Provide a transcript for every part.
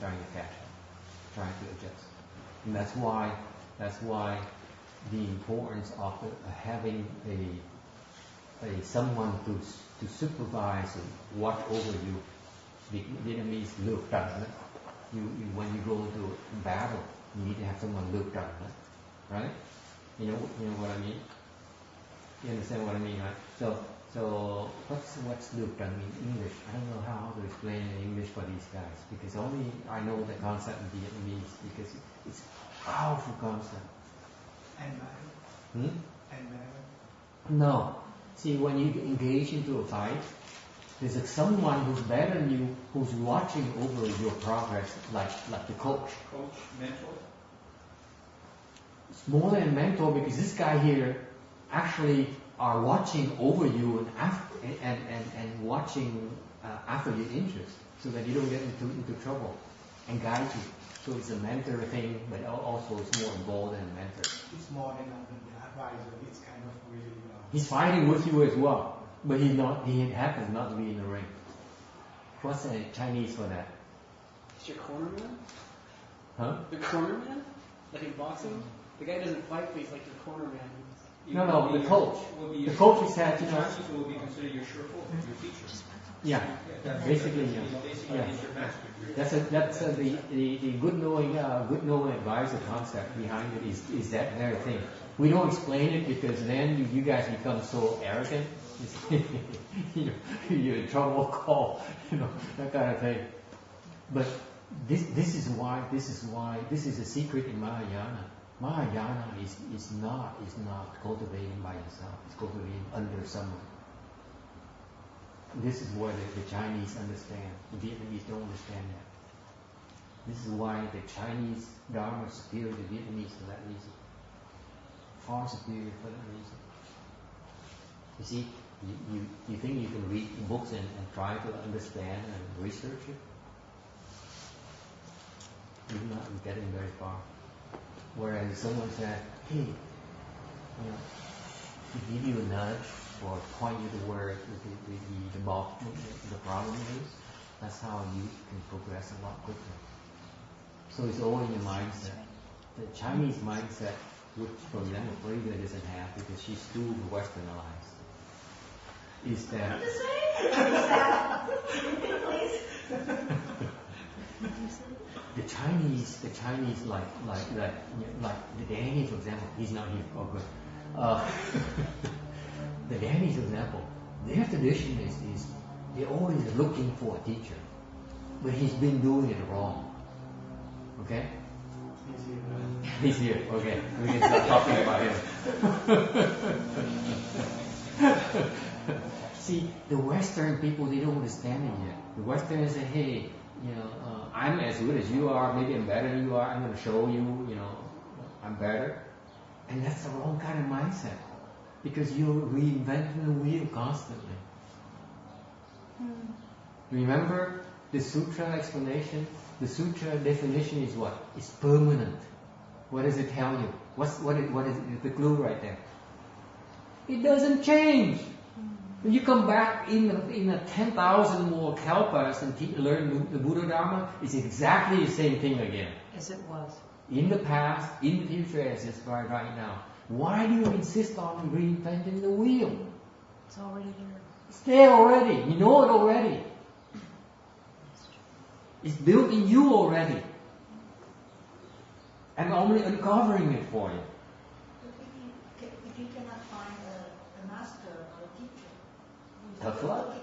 trying to catch up, trying to adjust. And that's why the importance of having a someone to supervise and watch over you. The Vietnamese look down. When you go into battle, you need to have someone look down, right? You know what I mean? You understand what I mean, right? So what's look down in English? I don't know how to explain in English for these guys because only I know the concept in Vietnamese because it's a powerful concept. And No. See, when you engage into a fight, there's someone who's better than you, who's watching over your progress, like the coach. Coach, mentor? It's more than a mentor because this guy here actually are watching over you and watching after your interests so that you don't get into trouble and guide you. So it's a mentor thing, but also it's more involved than a mentor. It's more than an advisor. It's kind of really. He's fighting with you as well, but he happens not to be in the ring. What's the Chinese for that? It's your cornerman? Huh? The cornerman? Like in boxing? The guy doesn't fight, but he's like your cornerman. No, the coach. The coach is that, teacher will be considered your shurful, your teacher. Yeah, basically, yeah. Basically, he's your master. That's the good knowing advisor concept behind it is that very thing. We don't explain it because then you guys become so arrogant. You're in trouble, call, that kind of thing. But this is a secret in Mahayana. Mahayana is not cultivating by yourself. It's cultivating under someone. This is what the Chinese understand. The Vietnamese don't understand that. This is why the Chinese Dharma is superior to the Vietnamese for that reason. Far superior for that reason. You see, you think you can read books and try to understand and research it? You're not getting very far. Whereas someone said, hey, to give you a nudge or point you to where the problem is, that's how you can progress a lot quicker. So it's all in your mindset. The Chinese mindset, which for example Frida doesn't have because she's too westernized, is that the Chinese like the Danny, for example, he's not here. Oh, good. The Danny, for example, their tradition is they're always looking for a teacher, but he's been doing it wrong. Okay? He's here. Okay, we can start talking about him. See, the Western people, they don't understand it yet. The Westerners say, hey, I'm as good as you are, maybe I'm better than you are, I'm going to show you, I'm better. And that's the wrong kind of mindset. Because you're reinventing the wheel constantly. Remember the sutra explanation? The sutra definition is what? It's permanent. What does it tell you? What is the clue right there? It doesn't change. When you come back in a 10,000 more kalpas and learn the Buddha Dharma, it's exactly the same thing again. As it was. In the past, in the future, as it's right now. Why do you insist on reinventing the wheel? It's already there. It's there already. You know it already. It's built in you already. I'm only uncovering it for you. If you cannot find a master or a teacher, tough luck.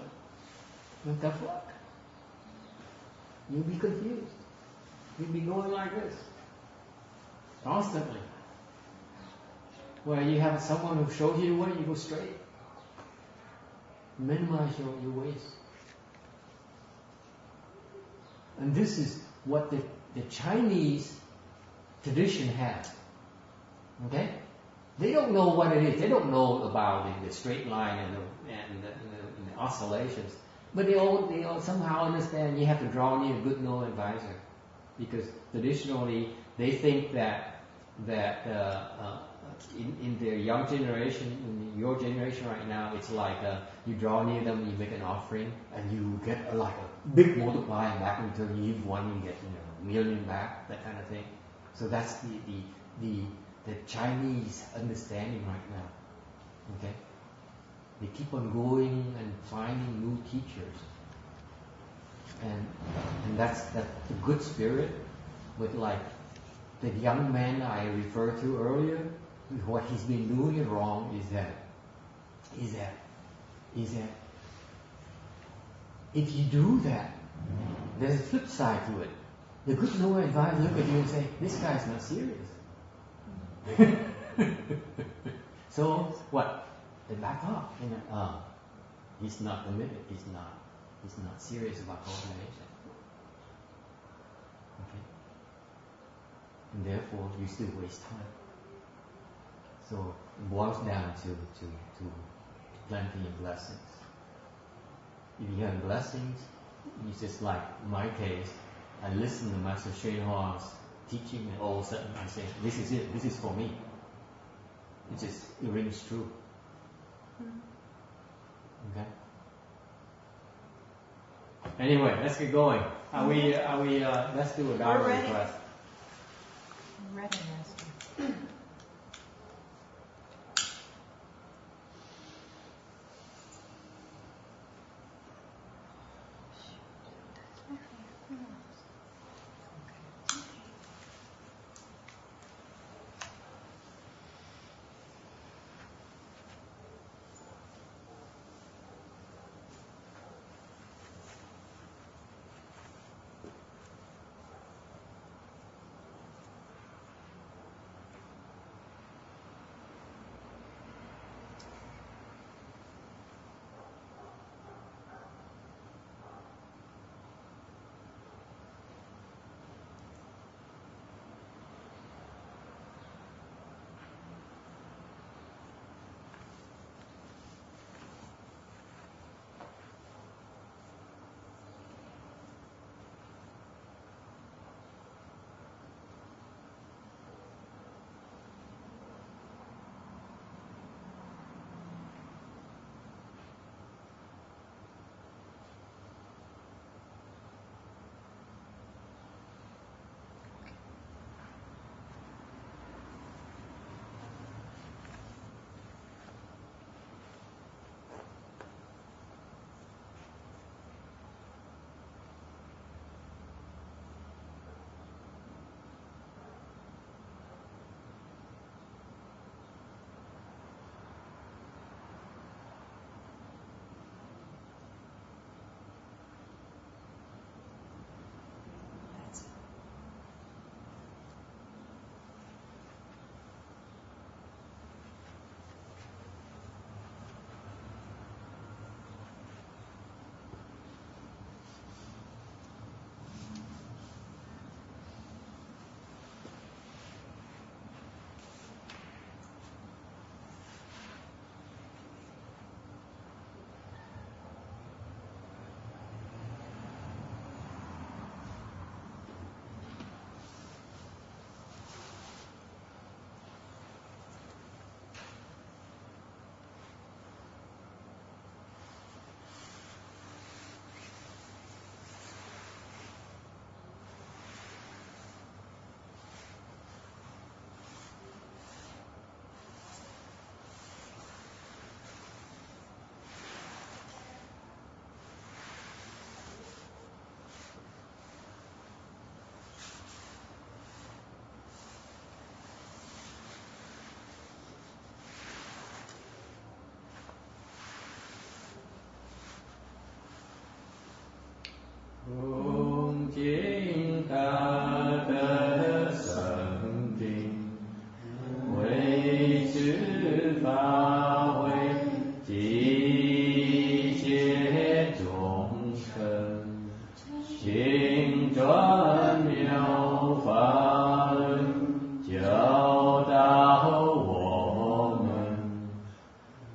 Tough luck. You'll be confused. You'll be going like this. Constantly. Where you have someone who shows you the way, you go straight. Minimize your ways. And this is what the Chinese tradition has. Okay? They don't know what it is. They don't know about the straight line and the oscillations. But they all somehow understand you have to draw near a good no advisor. Because traditionally they think that in the young generation, in your generation right now, it's like you draw near them, you make an offering, and you get like a big multiplier back in return. You give one, you get a million back, that kind of thing. So that's the Chinese understanding right now. Okay, they keep on going and finding new teachers, and that's the good spirit. With like the young man I referred to earlier, what he's been doing wrong is that if you do that, there's a flip side to it. The good Lord advisor look at you and say, this guy's not serious. So what? They back off. He's not committed. He's not serious about cultivation. Okay. And therefore, you still waste time. So it boils down to plenty of blessings. If you have blessings, it's just like my case. I listen to Master Shen Hua's teaching, and all of a sudden I say, "This is it. This is for me." It rings true. Okay. Anyway, let's get going. Are we? Let's do a Dharma request. Ready, Master. Om Jing Ta De Seng Jing Wei Zhi Fa Wei Ji Xie Zhong Shen Xing Zhuan Miao Fa Ren Jiao Dao Wo Men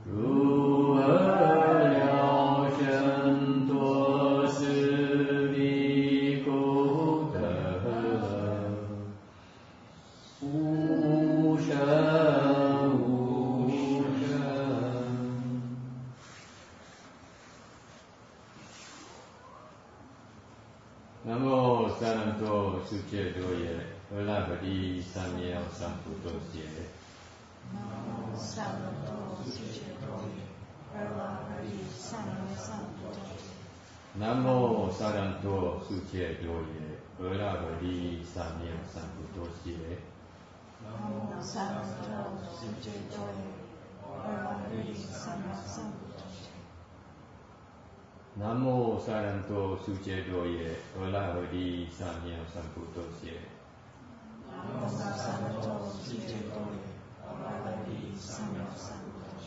Ru Er Liao Shen Duo Si Li Gu De Wu Shen 多世界多耶，阿拉伯利三藐三菩提耶。南无萨罗多世界多耶，阿拉伯利三藐三菩提。南无萨兰多世界多耶，阿拉伯利三藐三菩提耶。南无萨罗多世界多耶，阿拉伯利三藐三菩提。南无萨兰多世界多耶，阿拉伯利三藐三菩提耶。南无萨罗多世界多耶，阿拉伯利三藐三菩提。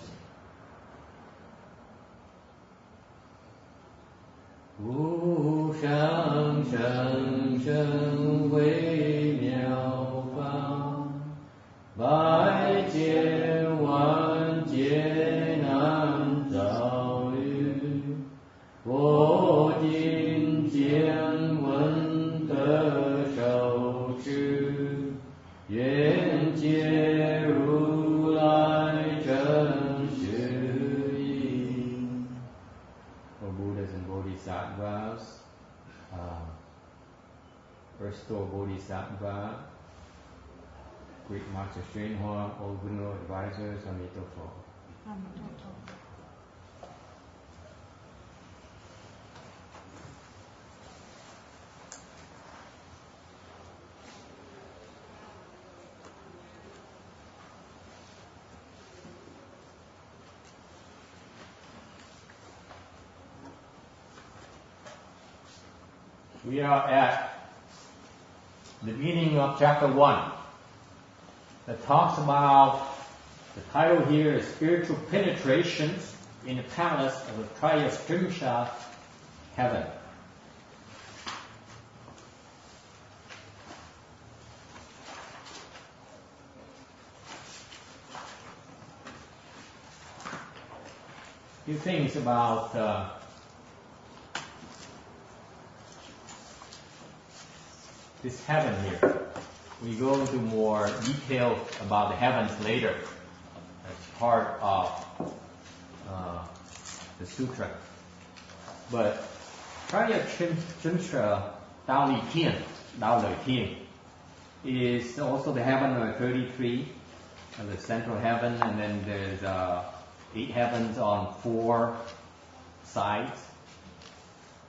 无上甚深微妙法，百千万劫难遭遇。我今见闻得受持，愿解如来真实义。O Buddhas and Bodhisattvas, Earth Store Bodhisattva, Great Master Shenhua, all good advisors, Amitabha. 阿弥陀佛。We are at the beginning of chapter 1 that talks about, the title here is Spiritual Penetrations in the Palace of the Triyastrimsha Heaven. A few things about this heaven here. We go into more detail about the heavens later as part of the sutra. But Triyastrimsha Dao Li Tian is also the heaven of 33, the central heaven, and then there's 8 heavens on 4 sides.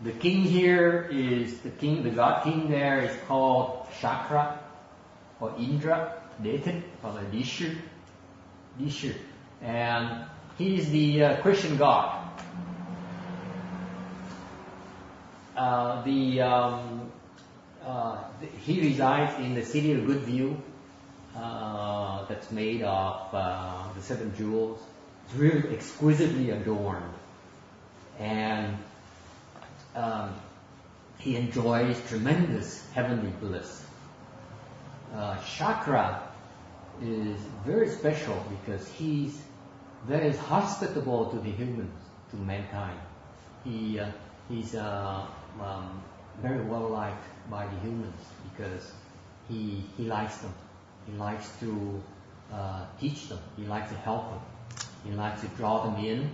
The king here is the god king there is called Chakra or Indra, Detan, or Dishu. And he is the Christian god. He resides in the city of Good View, that's made of the 7 jewels. It's really exquisitely adorned. And he enjoys tremendous heavenly bliss. Chakra is very special because he's very hospitable to the humans, to mankind. He's very well liked by the humans because he likes them. He likes to teach them. He likes to help them. He likes to draw them in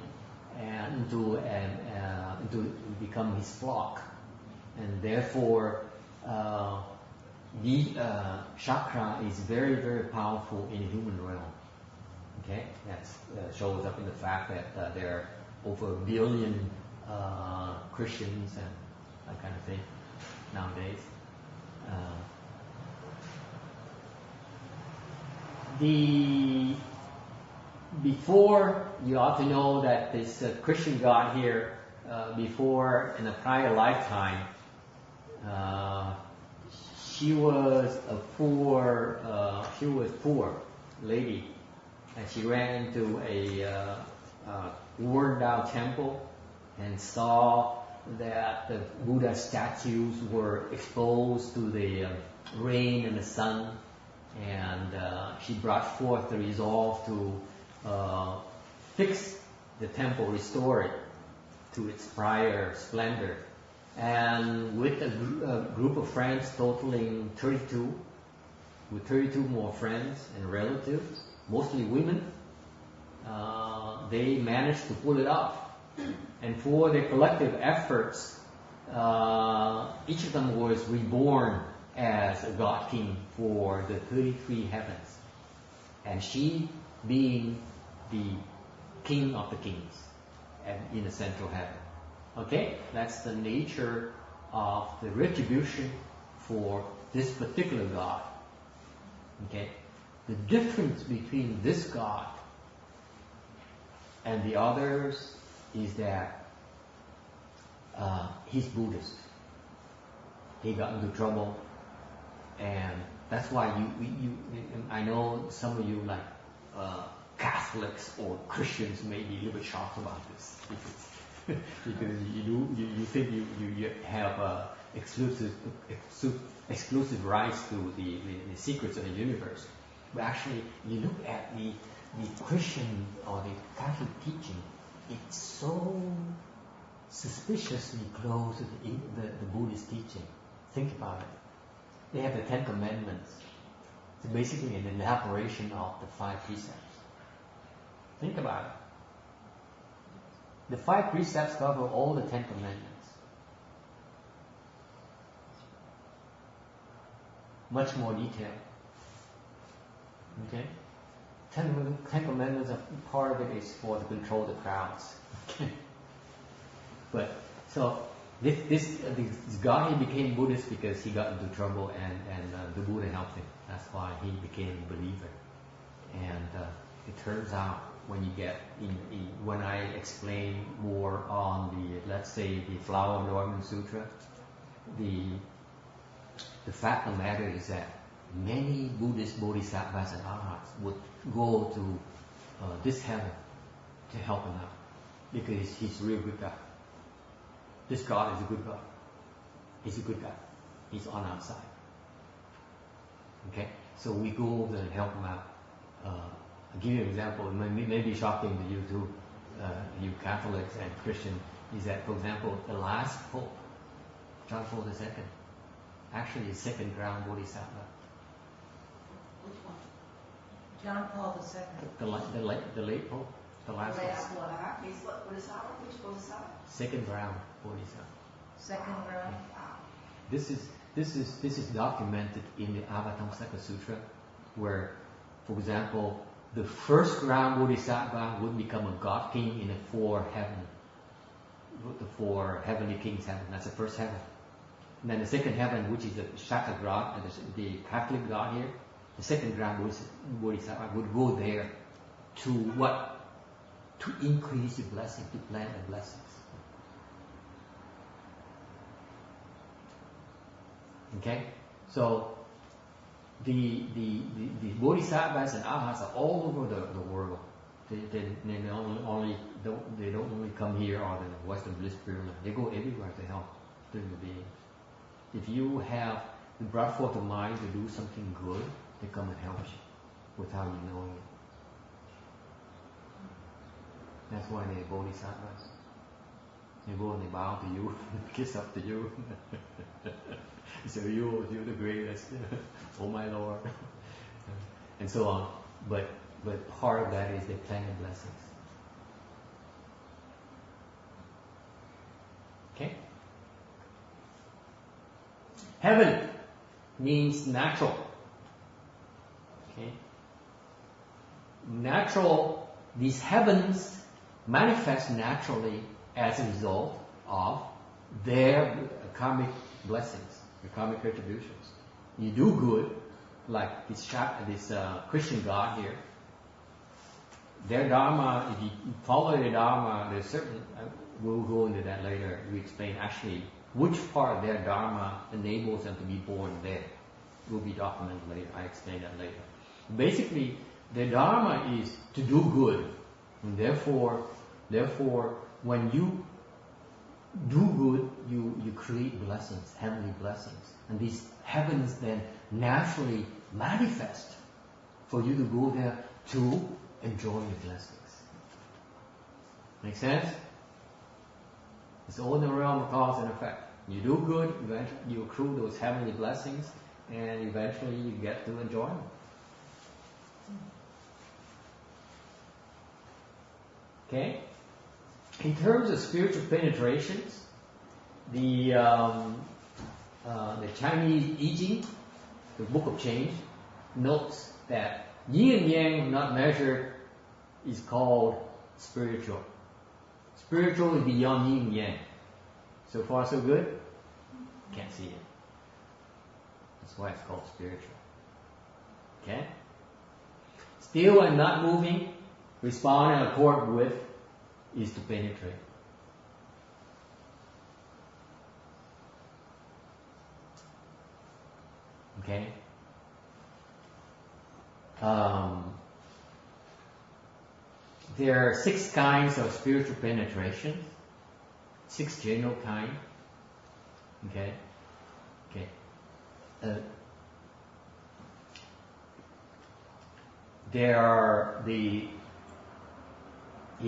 and to become his flock, and therefore chakra is very, very powerful in the human realm. Okay, that shows up in the fact that there are over 1 billion Christians and that kind of thing nowadays. Before, you ought to know that this Christian god here, before in a prior lifetime, she was a poor lady, and she ran into a worn down temple and saw that the Buddha statues were exposed to the rain and the sun, and she brought forth the resolve to fix the temple, restore it to its prior splendor. And with a group of friends totaling 32, with 32 more friends and relatives, mostly women, they managed to pull it off. And for their collective efforts, each of them was reborn as a god king for the 33 heavens, and she being the king of the kings and in the central heaven. Okay, that's the nature of the retribution for this particular god. Okay, the difference between this god and the others is that he's Buddhist. He got into trouble, and that's why I know some of you like Catholics or Christians may be a little bit shocked about this because you think you have exclusive rights to the secrets of the universe, but actually you look at the Christian or the Catholic teaching, it's so suspiciously close to the Buddhist teaching. Think about it. They have the 10 Commandments. It's basically an elaboration of the 5 precepts. Think about it. The 5 precepts cover all the 10 Commandments. Much more detail. Okay? 10 Commandments, part of it is for to control the crowds. Okay? But, so, this guy, he became Buddhist because he got into trouble and the Buddha helped him. That's why he became a believer. And it turns out when you get when I explain more on the, let's say, the Flower Adornment Sutra, the fact of the matter is that many Buddhist bodhisattvas and arhats would go to this heaven to help him out because he's a real good guy. This God is a good God. He's a good guy. He's on our side. Okay? So we go over and help him out. I'll give you an example. It may be shocking to you too, you Catholics and Christians, is that, for example, the last Pope, John Paul II, actually is second ground bodhisattva. Which one? John Paul II. The late Pope, the last one. He's what bodhisattva? Which bodhisattva? Second ground bodhisattva. Second round. This is documented in the Avatamsaka Sutra, where, for example, the first ground bodhisattva would become a god king in the 4 heavenly kings heaven. That's the first heaven. And then the second heaven, which is the Shaka god, the Catholic god here, the second ground bodhisattva would go there to what? To increase the blessing, to plant the blessings. Okay? So the bodhisattvas and arhats are all over the world. They don't only come here or the Western Bliss Bureau. They go everywhere to help living beings. If you have brought forth a mind to do something good, they come and help you without you knowing it. That's why they're bodhisattvas. They go and they bow to you, kiss up to you. So you're the greatest, oh my Lord, and so on. But part of that is they plant the blessings. Okay. Heaven means natural. Okay. Natural. These heavens manifest naturally as a result of their karmic blessings, the karmic retributions. You do good, like this Christian God here. Their dharma, if you follow their dharma, there's certain. We'll go into that later. We explain actually which part of their dharma enables them to be born there. Will be documented later. I explain that later. Basically, their dharma is to do good, and therefore, when you do good, you create blessings, heavenly blessings. And these heavens then naturally manifest for you to go there to enjoy the blessings. Make sense? It's all in the realm of cause and effect. You do good, eventually you accrue those heavenly blessings, and eventually you get to enjoy them. Okay? In terms of spiritual penetrations, the the Chinese I Ching, the Book of Change, notes that yin and yang not measured is called spiritual. Spiritual is beyond yin and yang. So far so good? Can't see it. That's why it's called spiritual. Okay? Still and not moving, respond and accord with is to penetrate. Okay? There are 6 kinds of spiritual penetration. 6 general kinds. Okay? Okay. There are you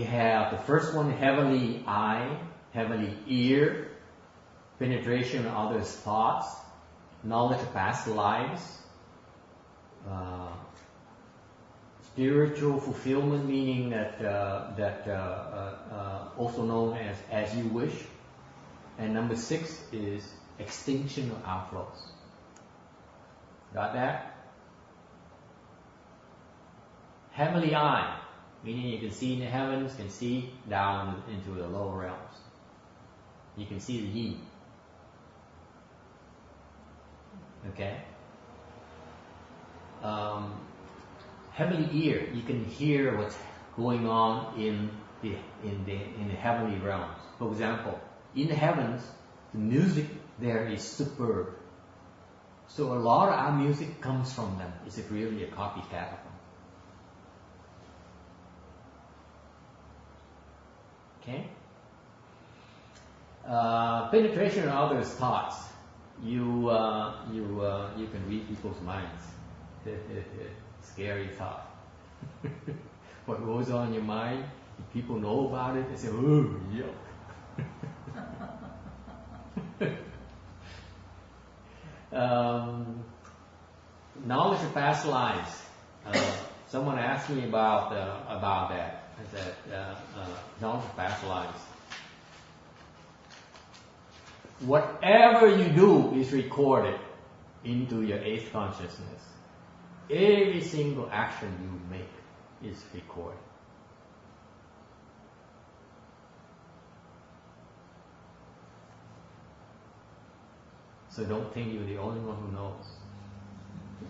have the first one, heavenly eye, heavenly ear, penetration of others' thoughts, knowledge of past lives, spiritual fulfillment, meaning that also known as you wish, and number 6 is extinction of outflows. Got that? Heavenly eye, meaning you can see in the heavens, can see down into the lower realms. You can see the yin. Okay? Heavenly ear, you can hear what's going on in the heavenly realms. For example, in the heavens, the music there is superb. So a lot of our music comes from them. It's really a copycat of them. Okay? Penetration of others' thoughts. You can read people's minds. Scary thought. What goes on in your mind, if people know about it, they say, oh, yuck. Knowledge of past lives. Someone asked me about that. Knowledge of past lives. Whatever you do is recorded into your 8th consciousness. Every single action you make is recorded. So don't think you're the only one who knows.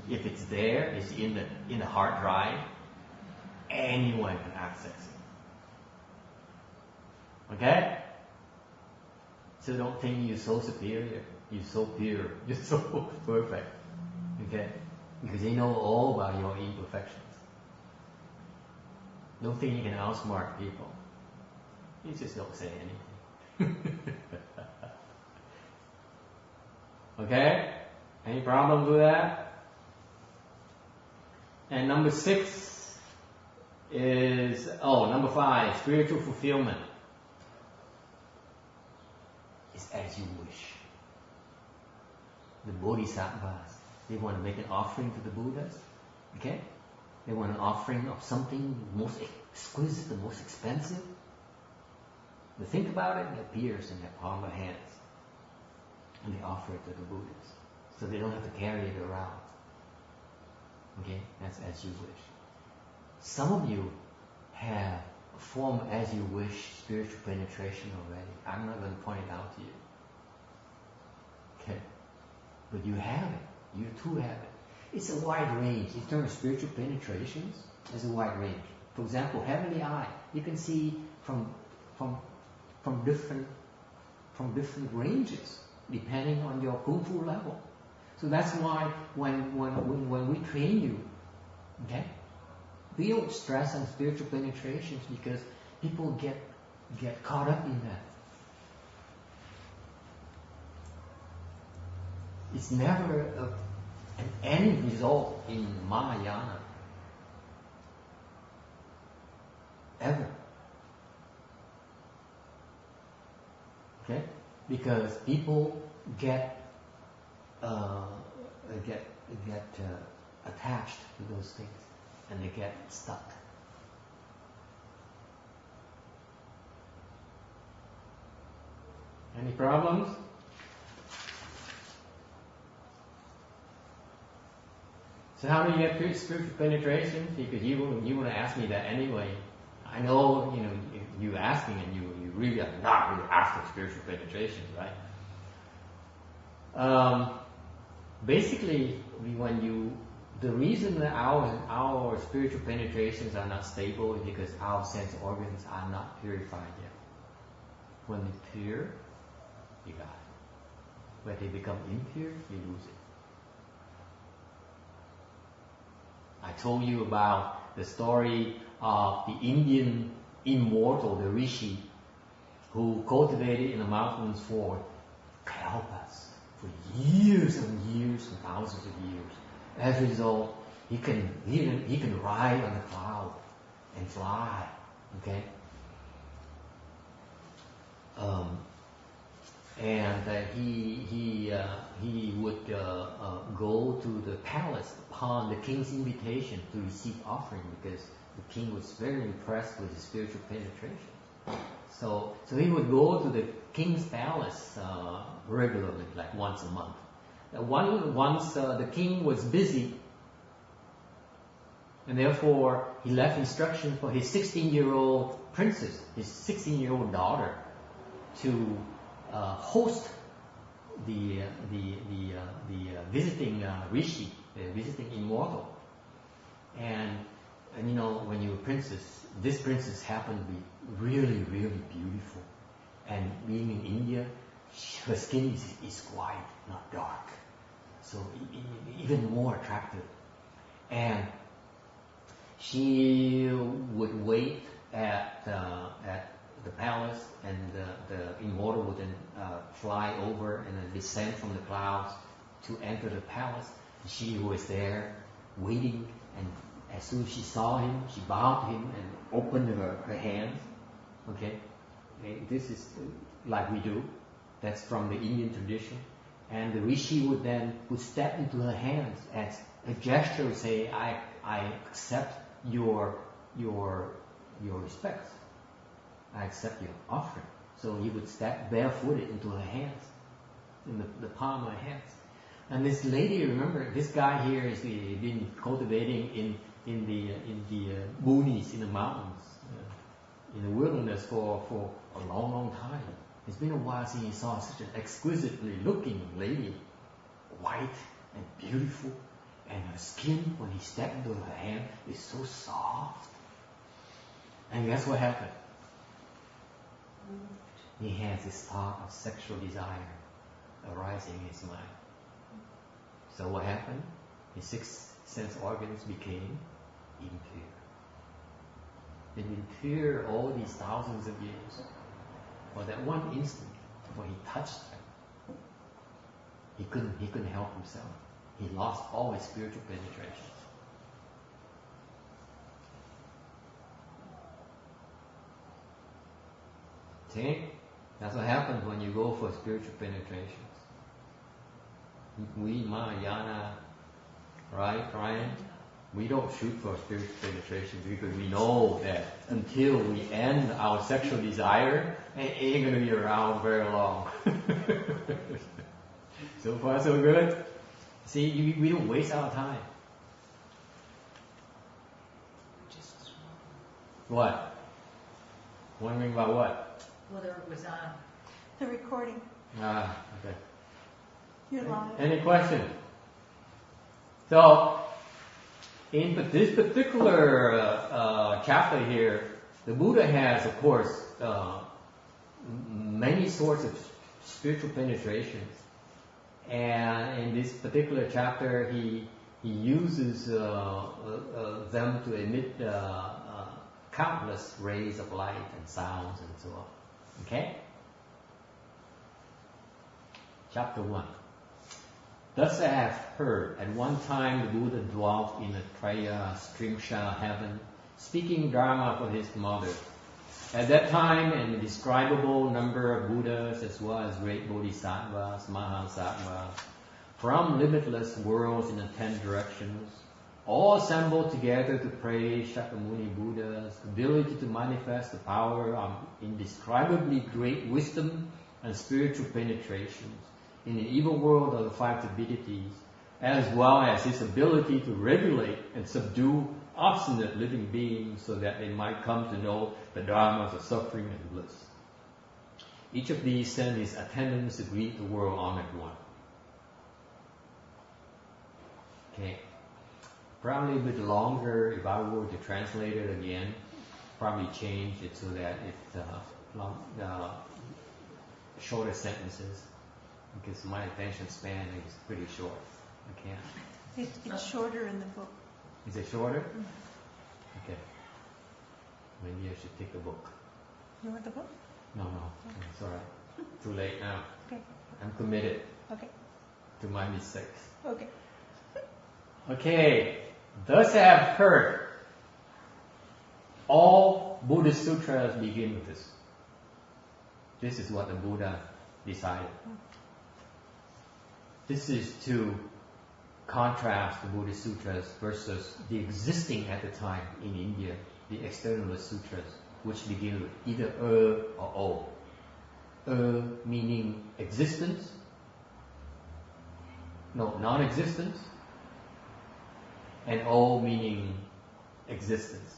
If it's there, it's in the hard drive, anyone can access it. Okay? So don't think you're so superior, you're so pure, you're so perfect. Okay? Because they know all about your imperfections. Don't think you can outsmart people. You just don't say anything. Okay? Any problems with that? And number 6 is, number 5, spiritual fulfillment. It's as you wish. The Bodhisattvas, they want to make an offering to the Buddhas. Okay? They want an offering of something most exquisite, the most expensive. They think about it, it appears in their palm of hands. And they offer it to the Buddhas. So they don't have to carry it around. Okay? That's as you wish. Some of you have a form of as you wish spiritual penetration already. I'm not going to point it out to you. Okay? But you have it. You too have it. It's a wide range. In terms of spiritual penetrations, there's a wide range. For example, heavenly eye. You can see from different ranges, depending on your kung fu level. So that's why when we train you, okay, we don't stress on spiritual penetrations because people get caught up in that. It's never an end result in Mahayana. Ever. Okay? Because people get attached to those things and they get stuck. Any problems? So how do you get spiritual penetration? Because you want to ask me that anyway. I know, you asking and you really are not really after spiritual penetration, right? Basically, the reason that our spiritual penetrations are not stable is because our sense organs are not purified yet. When they're pure, you got it. When they become impure, you lose it. I told you about the story of the Indian immortal, the rishi, who cultivated in the mountains for kalpas, for years and years and thousands of years. As a result, he can ride on the cloud and fly. Okay. He would go to the palace upon the king's invitation to receive offering, because the king was very impressed with his spiritual penetration. So he would go to the king's palace regularly, like once a month. Once the king was busy, and therefore he left instruction for his 16-year-old princess, his 16-year-old daughter, to host the visiting rishi, the visiting immortal. And when you're a princess, this princess happened to be really, really beautiful. And being in India, her skin is white, not dark. So even more attractive. And she would wait at the palace, and the immortal would then fly over and then descend from the clouds to enter the palace. And she was there waiting, and as soon as she saw him, she bowed to him and opened her hands. Okay, this is like we do. That's from the Indian tradition. And the rishi would step into her hands as a gesture, would say, I accept your respects. I accept your offering. So he would step barefooted into her hands, in the palm of her hands. And this lady, remember, this guy here has been cultivating in the boonies, in the mountains, in the wilderness for a long, long time. It's been a while since he saw such an exquisitely looking lady, white and beautiful, and her skin, when he stepped into her hand, is so soft. And guess what happened? He has this thought of sexual desire arising in his mind. So what happened? His 6 sense organs became impure. They've been pure all these thousands of years. For that one instant, when he touched her, he couldn't help himself. He lost all his spiritual penetration. See? That's what happens when you go for spiritual penetrations. We, Mahayana, right, Brian? We don't shoot for spiritual penetration because we know that until we end our sexual desire, it ain't going to be around very long. So far, so good. See, we don't waste our time. What? Wondering about what? Whether it was on. The recording. Ah, okay. You're live. Any questions? So, in this particular chapter here, the Buddha has, of course, many sorts of spiritual penetrations. And in this particular chapter, he uses them to emit countless rays of light and sounds and so on. Okay? Chapter 1. Thus I have heard, at one time the Buddha dwelt in a Traya Strimsha heaven, speaking Dharma for his mother. At that time, an indescribable number of Buddhas, as well as great Bodhisattvas, Mahasattvas, from limitless worlds in the 10 directions, all assembled together to praise Shakyamuni Buddha's ability to manifest the power of indescribably great wisdom and spiritual penetrations in the evil world of the 5 divinities, as well as his ability to regulate and subdue obstinate living beings so that they might come to know the dharmas of suffering and bliss. Each of these sent his attendants to greet the world honored one. Okay. Probably a bit longer if I were to translate it again. Probably change it so that it's shorter sentences, because my attention span is pretty short. I can't. It's shorter in the book. Is it shorter? Okay. Maybe I should take the book. You want the book? No, it's alright. Too late now. Okay. I'm committed Okay. to my mistakes. Okay. Okay. Thus I have heard. All Buddhist sutras begin with this. This is what the Buddha decided. This is to contrast the Buddhist sutras versus the existing at the time in India, the externalist sutras, which begin with either or O. Meaning existence, non-existence, and O meaning existence.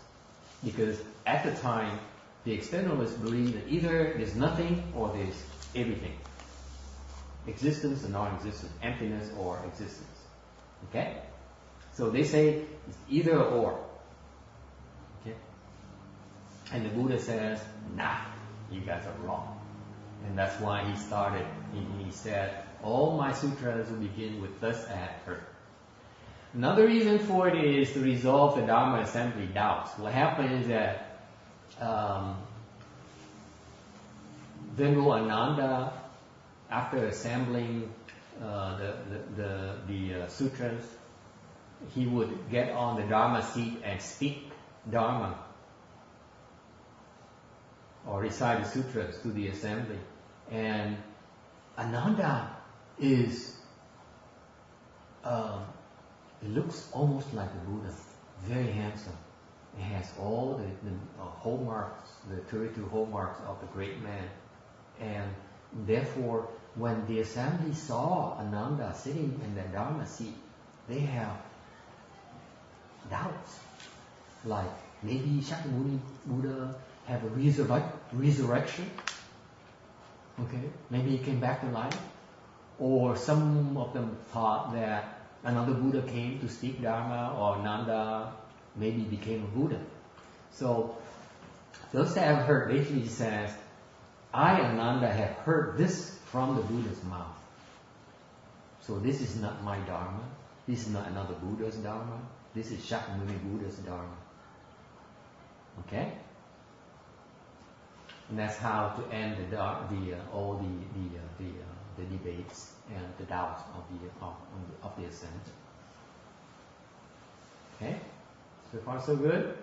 Because at the time, the externalists believed that either there's nothing or there's everything. Existence or non-existence, emptiness or existence. Okay? So they say it's either or. Okay? And the Buddha says, nah, you guys are wrong. And that's why he started, he said, all my sutras will begin with thus I have heard. Another reason for it is to resolve the Dharma assembly doubts. What happened is that Venerable Ananda, after assembling the sutras, he would get on the Dharma seat and speak Dharma or recite the sutras to the assembly. And Ananda is it looks almost like the Buddha, very handsome. It has all the hallmarks, the 32 hallmarks of the great man. And therefore, when the assembly saw Ananda sitting in the Dharma seat, they have doubts. Like, maybe Shakyamuni Buddha have a resurrection. Okay, maybe he came back to life. Or some of them thought that another Buddha came to speak Dharma, or Ananda maybe became a Buddha. So, those that have heard basically says, I, Ananda, have heard this from the Buddha's mouth. So this is not my Dharma. This is not another Buddha's Dharma. This is Shakyamuni Buddha's Dharma. Okay? And that's how to end all the debates and the doubts of the ascent. Okay? So far so good?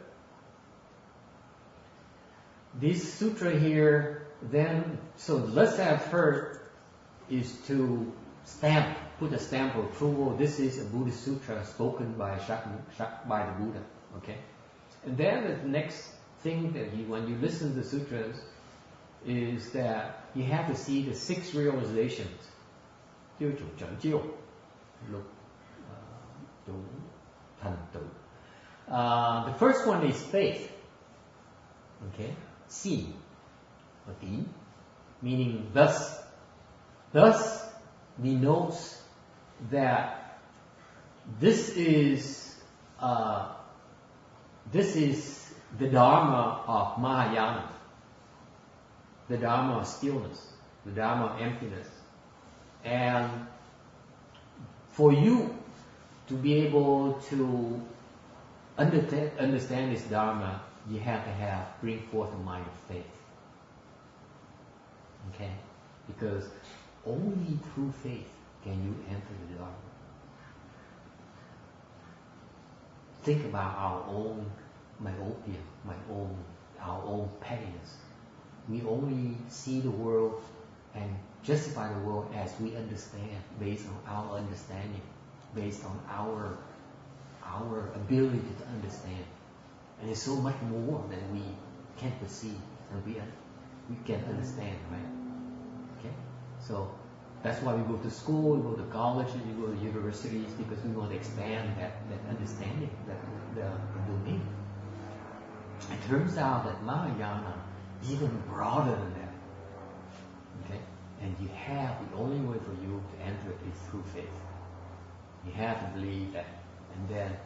This sutra here, then, so let's have heard is to put a stamp of approval. This is a Buddhist sutra spoken by by the Buddha. Okay? And then the next thing that when you listen to the sutras is that you have to see the 6 realizations. The first one is faith. Okay? Xin, meaning thus. Thus denotes that this is the Dharma of Mahayana, the Dharma of stillness, the Dharma of emptiness. And for you to be able to understand this Dharma, you have to bring forth a mind of faith. Okay? Because only through faith can you enter the Dharma. Think about our own myopia, our own pettiness. We only see the world and justify the world as we understand, based on our understanding, based on our ability to understand. And there's so much more that we can't perceive and we can understand, right? Okay? So That's why we go to school, we go to college, we go to universities, because we want to expand that understanding, the domain. It turns out that Mahayana is even broader than that. Okay? And you have, the only way for you to enter it is through faith. You have to believe that. And then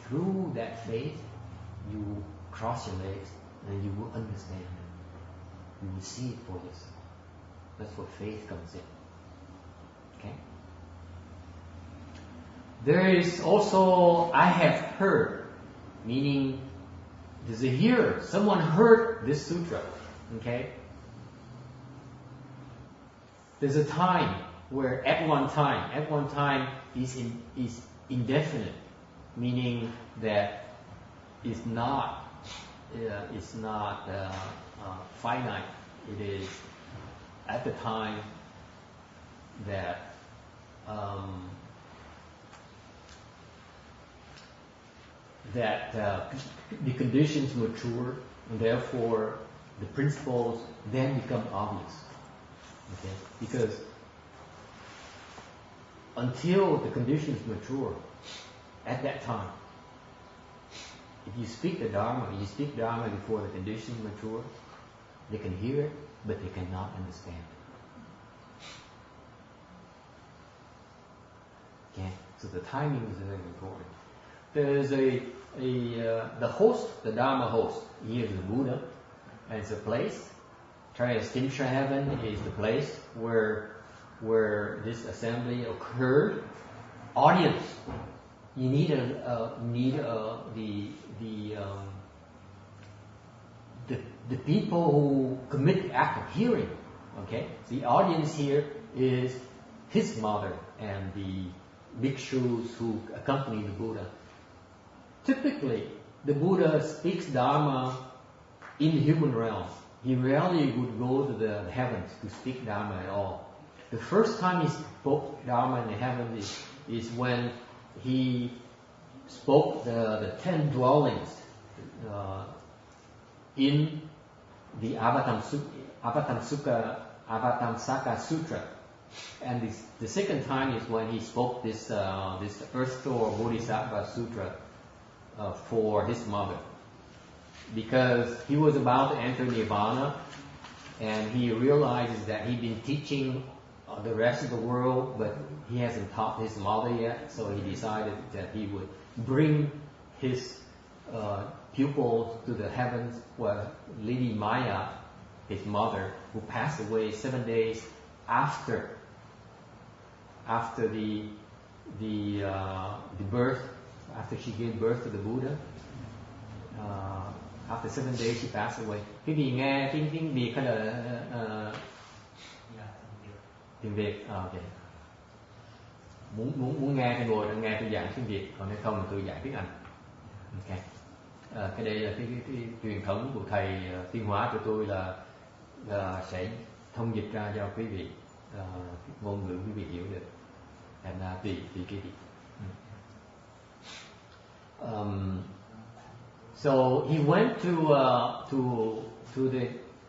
through that faith, you cross your legs and you will understand it. You will see it for yourself. That's where faith comes in. Okay? There is also, I have heard, meaning there's a hearer. Someone heard this sutra. Okay? There's a time where at one time is indefinite, meaning that it's not finite. It is at the time that the conditions mature, and therefore the principles then become obvious. Okay? Because until the conditions mature, at that time, if you speak the Dharma, before the conditions mature, they can hear it, but they cannot understand it. Okay? So the timing is very important. There's the host, the Dharma host. He is the Buddha, and it's a place. Triastimsha heaven is the place where this assembly occurred. Audience. You need the people who commit the act of hearing. Okay, the audience here is his mother and the bhikshus who accompany the Buddha. Typically, the Buddha speaks Dharma in the human realm. He rarely would go to the heavens to speak Dharma at all. The first time he spoke Dharma in the heavens is when he spoke the 10 dwellings in the Avatamsaka Sutra. And the second time is when he spoke this Earth Store Bodhisattva Sutra for his mother. Because he was about to enter Nirvana, and he realizes that he'd been teaching the rest of the world, but he hasn't taught his mother yet, so he decided that he would bring his pupils to the heavens, where Lady Maya, his mother, who passed away 7 days after the birth, after she gave birth to the Buddha. After 7 days she passed away. Quý vị nghe tiếng Việt hay là tiếng Việt? Ok. Muốn nghe thì ngồi nghe tôi giảng tiếng Việt, còn nếu không thì tôi giảng tiếng Anh. Ok. Cái đây là cái truyền thống của thầy Tiên Hóa của tôi là sẽ thông dịch ra cho quý vị ngôn ngữ quý vị hiểu được. And tùy quý vị. So he went to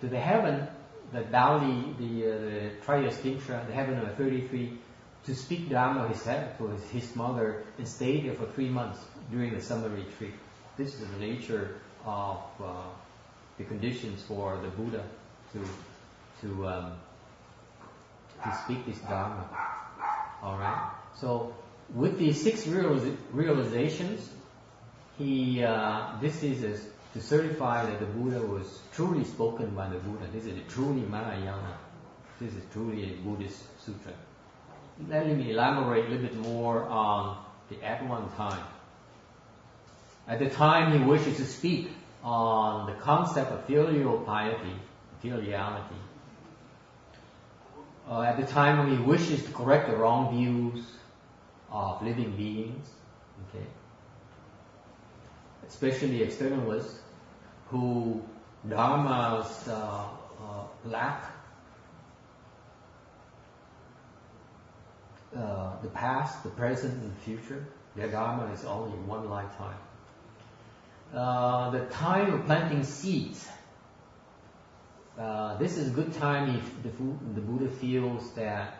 the heaven, the Dauli, the Triastimsha, the heaven of 33, to speak Dharma to his mother, and stayed there for 3 months during the summer retreat. This is the nature of the conditions for the Buddha to speak this Dharma. All right. So with these 6 realizations, this is to certify that the Buddha was truly spoken by the Buddha. This is truly Mahayana. This is truly a Buddhist sutra. Let me elaborate a little bit more on the at one time. At the time he wishes to speak on the concept of filial piety, filiality. At the time when he wishes to correct the wrong views of living beings, okay, especially externalists who dharmas lack the past, the present, and the future. Their dharma is only one lifetime. The time of planting seeds. This is a good time if the Buddha feels that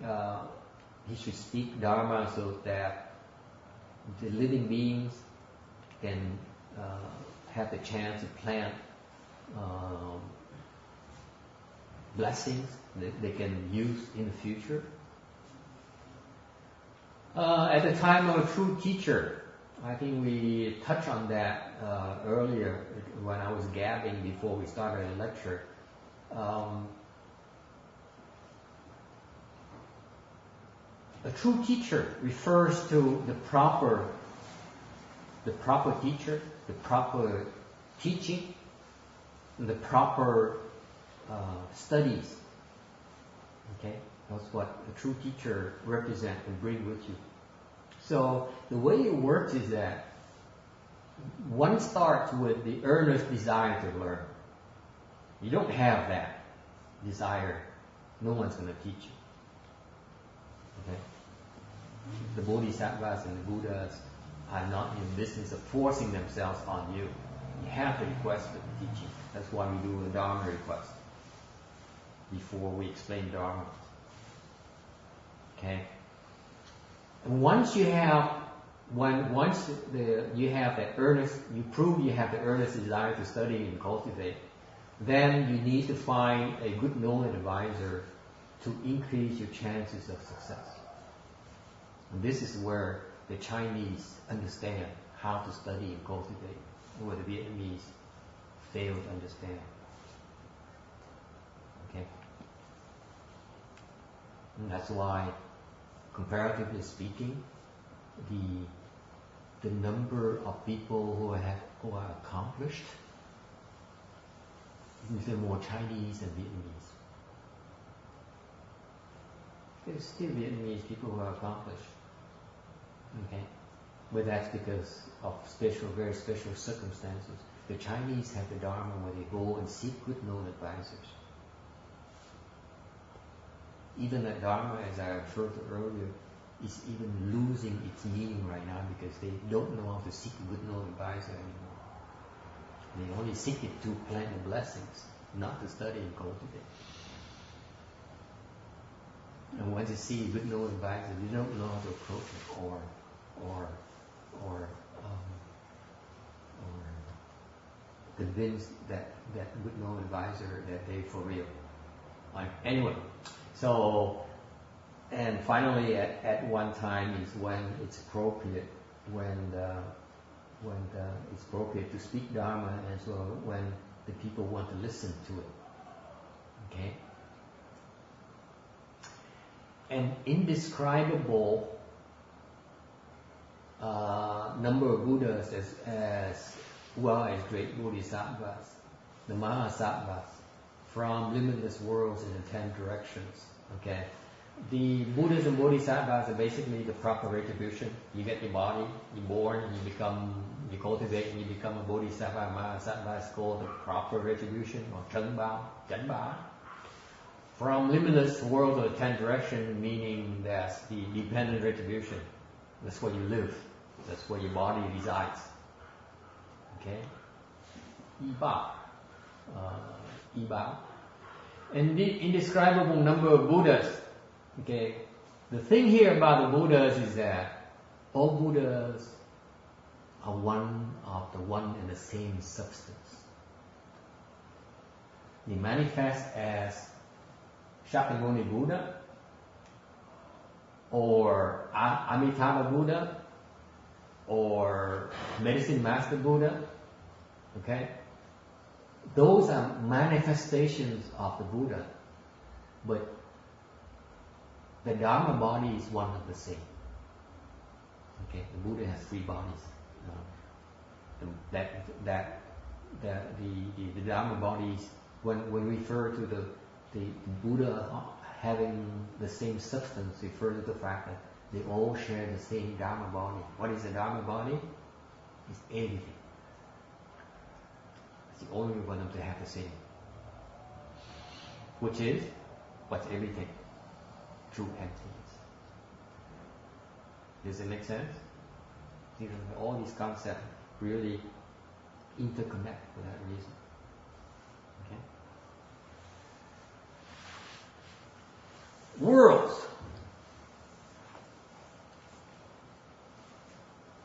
he should speak Dharma so that the living beings can have the chance to plant blessings that they can use in the future. At the time of a true teacher, I think we touched on that earlier when I was gabbing before we started the lecture. A true teacher refers to the proper teacher, the proper teaching, the proper studies. Okay, that's what a true teacher represents and bring with you. So the way it works is that one starts with the earnest desire to learn. You don't have that desire, no one's going to teach you. Okay? The Bodhisattvas and the Buddhas are not in the business of forcing themselves on you. You have to request for the teaching. That's why we do a Dharma request before we explain Dharma. Okay? And once you have that earnest, you prove you have the earnest desire to study and cultivate, then you need to find a good knowing advisor to increase your chances of success. And this is where the Chinese understand how to study and cultivate, where the Vietnamese fail to understand. Okay? And that's why, comparatively speaking, the number of people who are accomplished is more Chinese than Vietnamese. There's still Vietnamese people who are accomplished. Okay? But that's because of very special circumstances. The Chinese have the Dharma where they go and seek good known advisors. Even that Dharma, as I referred to earlier, is even losing its meaning right now because they don't know how to seek a good known advisor anymore. They only seek it to plant the blessings, not to study and cultivate. And once you see a good known advisor, you don't know how to approach it or convince that good known advisor that they for real. Anyway, so. And finally, at one time is when it's appropriate, when it's appropriate to speak Dharma, and so when the people want to listen to it. Okay. An indescribable number of Buddhas as well as great Bodhisattvas, the Mahasattvas, from limitless worlds in the 10 directions. Okay. The Buddhas and Bodhisattvas are basically the proper retribution. You get your body, you're born, you cultivate, and you become a Bodhisattva. Mahasattva is called the proper retribution, or Chánh Bao. From limitless world of the 10 direction, meaning that's the dependent retribution. That's where you live. That's where your body resides. Okay? Yi Bao. And the indescribable number of Buddhas. Okay, the thing here about the Buddhas is that all Buddhas are one and the same substance. They manifest as Shakyamuni Buddha or Amitabha Buddha or Medicine Master Buddha. Okay, those are manifestations of the Buddha, but the Dharma body is one and the same. Okay, the Buddha has 3 bodies. The Dharma bodies, when we refer to the Buddha having the same substance, refer to the fact that they all share the same Dharma body. What is the Dharma body? It's everything. It's the only one of them to have the same. Which is, what's everything? True emptiness. Does it make sense? All these concepts really interconnect for that reason. Okay? Worlds.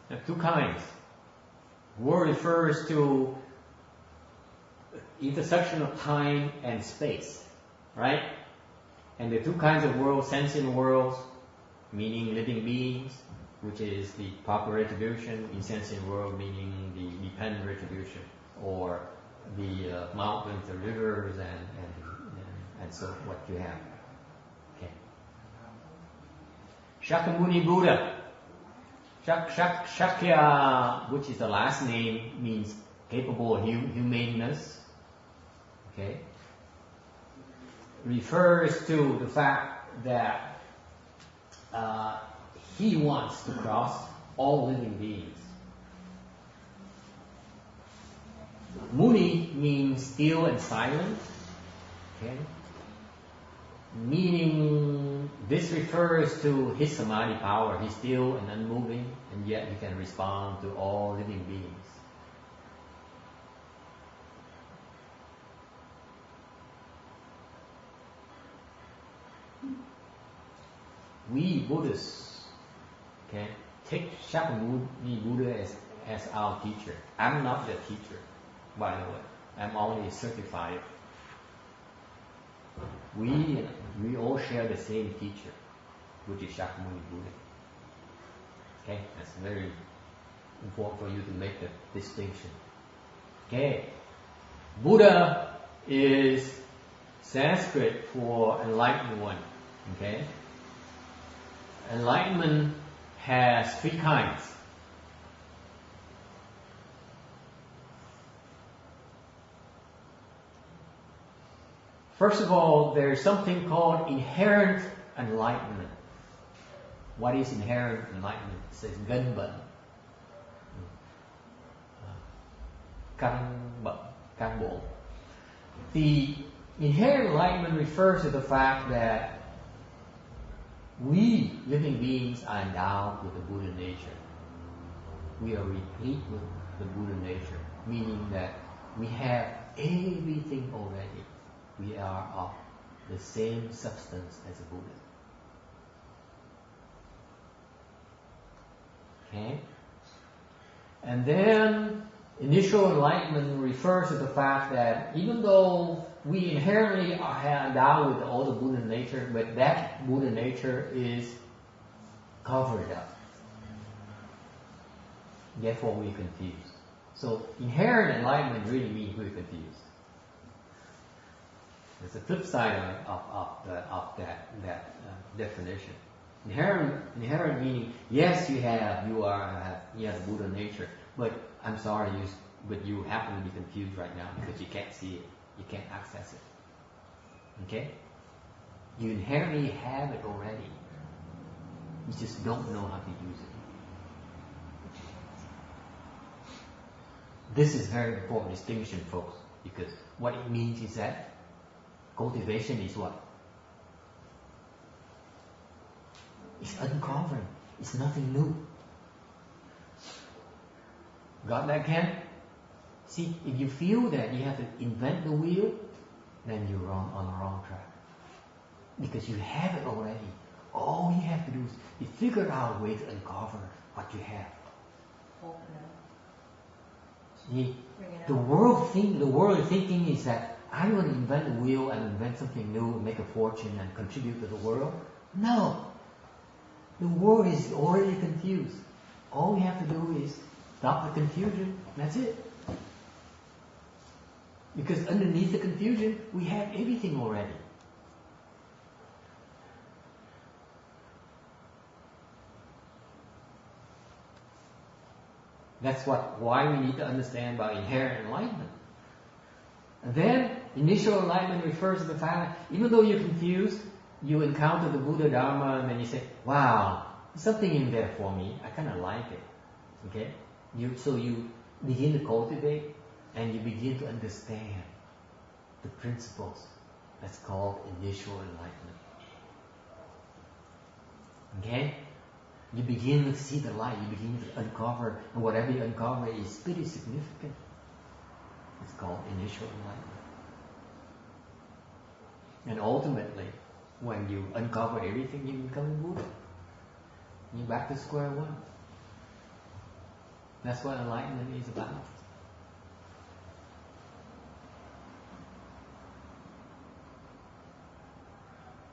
There are two kinds. World refers to intersection of time and space, right? And the two kinds of worlds, sentient worlds, meaning living beings, which is the proper retribution, insensient world, meaning the dependent retribution, or the mountains, the rivers, and so what you have. Okay. Shakyamuni Buddha. Shakya, which is the last name, means capable of humaneness. Okay. Refers to the fact that he wants to cross all living beings. Muni means still and silent. Okay. Meaning, this refers to his samadhi power. He's still and unmoving, and yet he can respond to all living beings. We Buddhists, okay, take Shakyamuni Buddha as our teacher. I'm not the teacher, by the way. I'm only certified. We all share the same teacher, which is Shakyamuni Buddha. Okay, that's very important for you to make the distinction. Okay, Buddha is Sanskrit for enlightened one. Okay, enlightenment has three kinds. First of all, there is something called inherent enlightenment. What is inherent enlightenment? It says căn bệnh, căn bộ. The inherent enlightenment refers to the fact that we living beings are endowed with the Buddha nature. We are replete with the Buddha nature, meaning that we have everything already. We are of the same substance as a Buddha. Okay? And then initial enlightenment refers to the fact that even though we inherently are endowed with all the Buddha nature, but that Buddha nature is covered up. Therefore we're confused. So inherent enlightenment really means we're confused. There's the flip side of that definition. Inherent meaning, yes, you have the Buddha nature, but I'm sorry, but you happen to be confused right now because you can't see it, you can't access it. Okay? You inherently have it already. You just don't know how to use it. This is very important distinction, folks, because what it means is that cultivation is what? It's uncovering. It's nothing new. Got that, Ken? See, if you feel that you have to invent the wheel, then you're on the wrong track. Because you have it already. All you have to do is figure out a way to uncover what you have. See, the world thinking is that I'm going to invent a wheel and invent something new and make a fortune and contribute to the world. No. The world is already confused. All we have to do is stop the confusion. That's it. Because underneath the confusion, we have everything already. That's why we need to understand about inherent enlightenment. And then, initial enlightenment refers to the fact that even though you're confused, you encounter the Buddha Dharma and then you say, wow, there's something in there for me. I kind of like it. Okay? So you begin to cultivate and you begin to understand the principles. That's called initial enlightenment. Okay? You begin to see the light. You begin to uncover. And whatever you uncover is pretty significant. It's called initial enlightenment. And ultimately, when you uncover everything, you become a Buddha. You're back to square one. That's what enlightenment is about.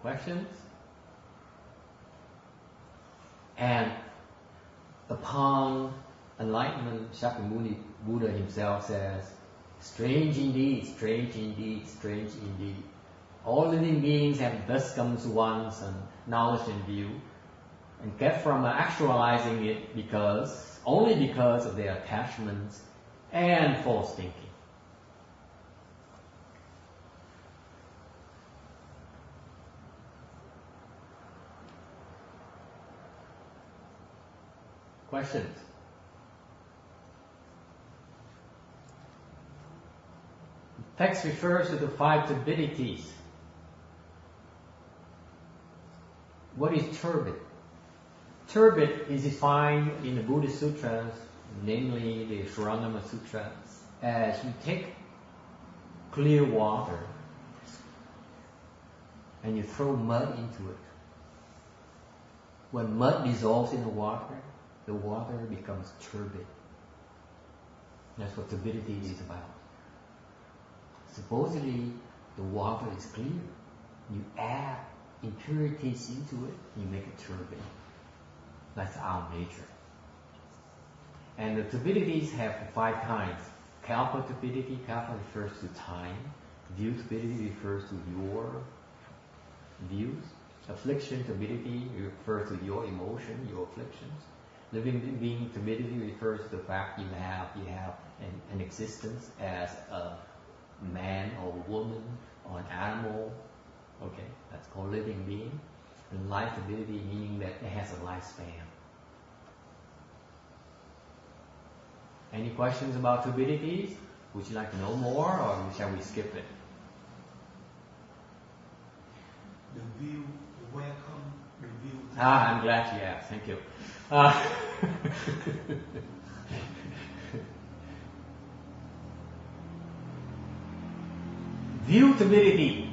Questions? And upon enlightenment, Shakyamuni Buddha himself says, strange indeed, strange indeed, strange indeed. All living beings have thus come to once and knowledge and view, and kept from actualizing it only because of their attachments and false thinking. Questions? The text refers to the 5 turbidities. What is turbid? Turbid is defined in the Buddhist sutras, namely the Shurangama Sutra, as you take clear water and you throw mud into it. When mud dissolves in the water becomes turbid. That's what turbidity is about. Supposedly, the water is clear. You add impurities into it, you make it turbid. That's our nature. And the turbidities have 5 kinds. Kalpa turbidity, kalpa refers to time. View turbidity refers to your views. Affliction turbidity refers to your emotion, your afflictions. Living being turbidity refers to the fact you have an existence as a man or woman or an animal. Okay, that's called living being. And life turbidity meaning that it has a lifespan. Any questions about turbidities? Would you like to know more, or shall we skip it? The view, welcome, the view. I'm glad you asked. Thank you. View turbidity.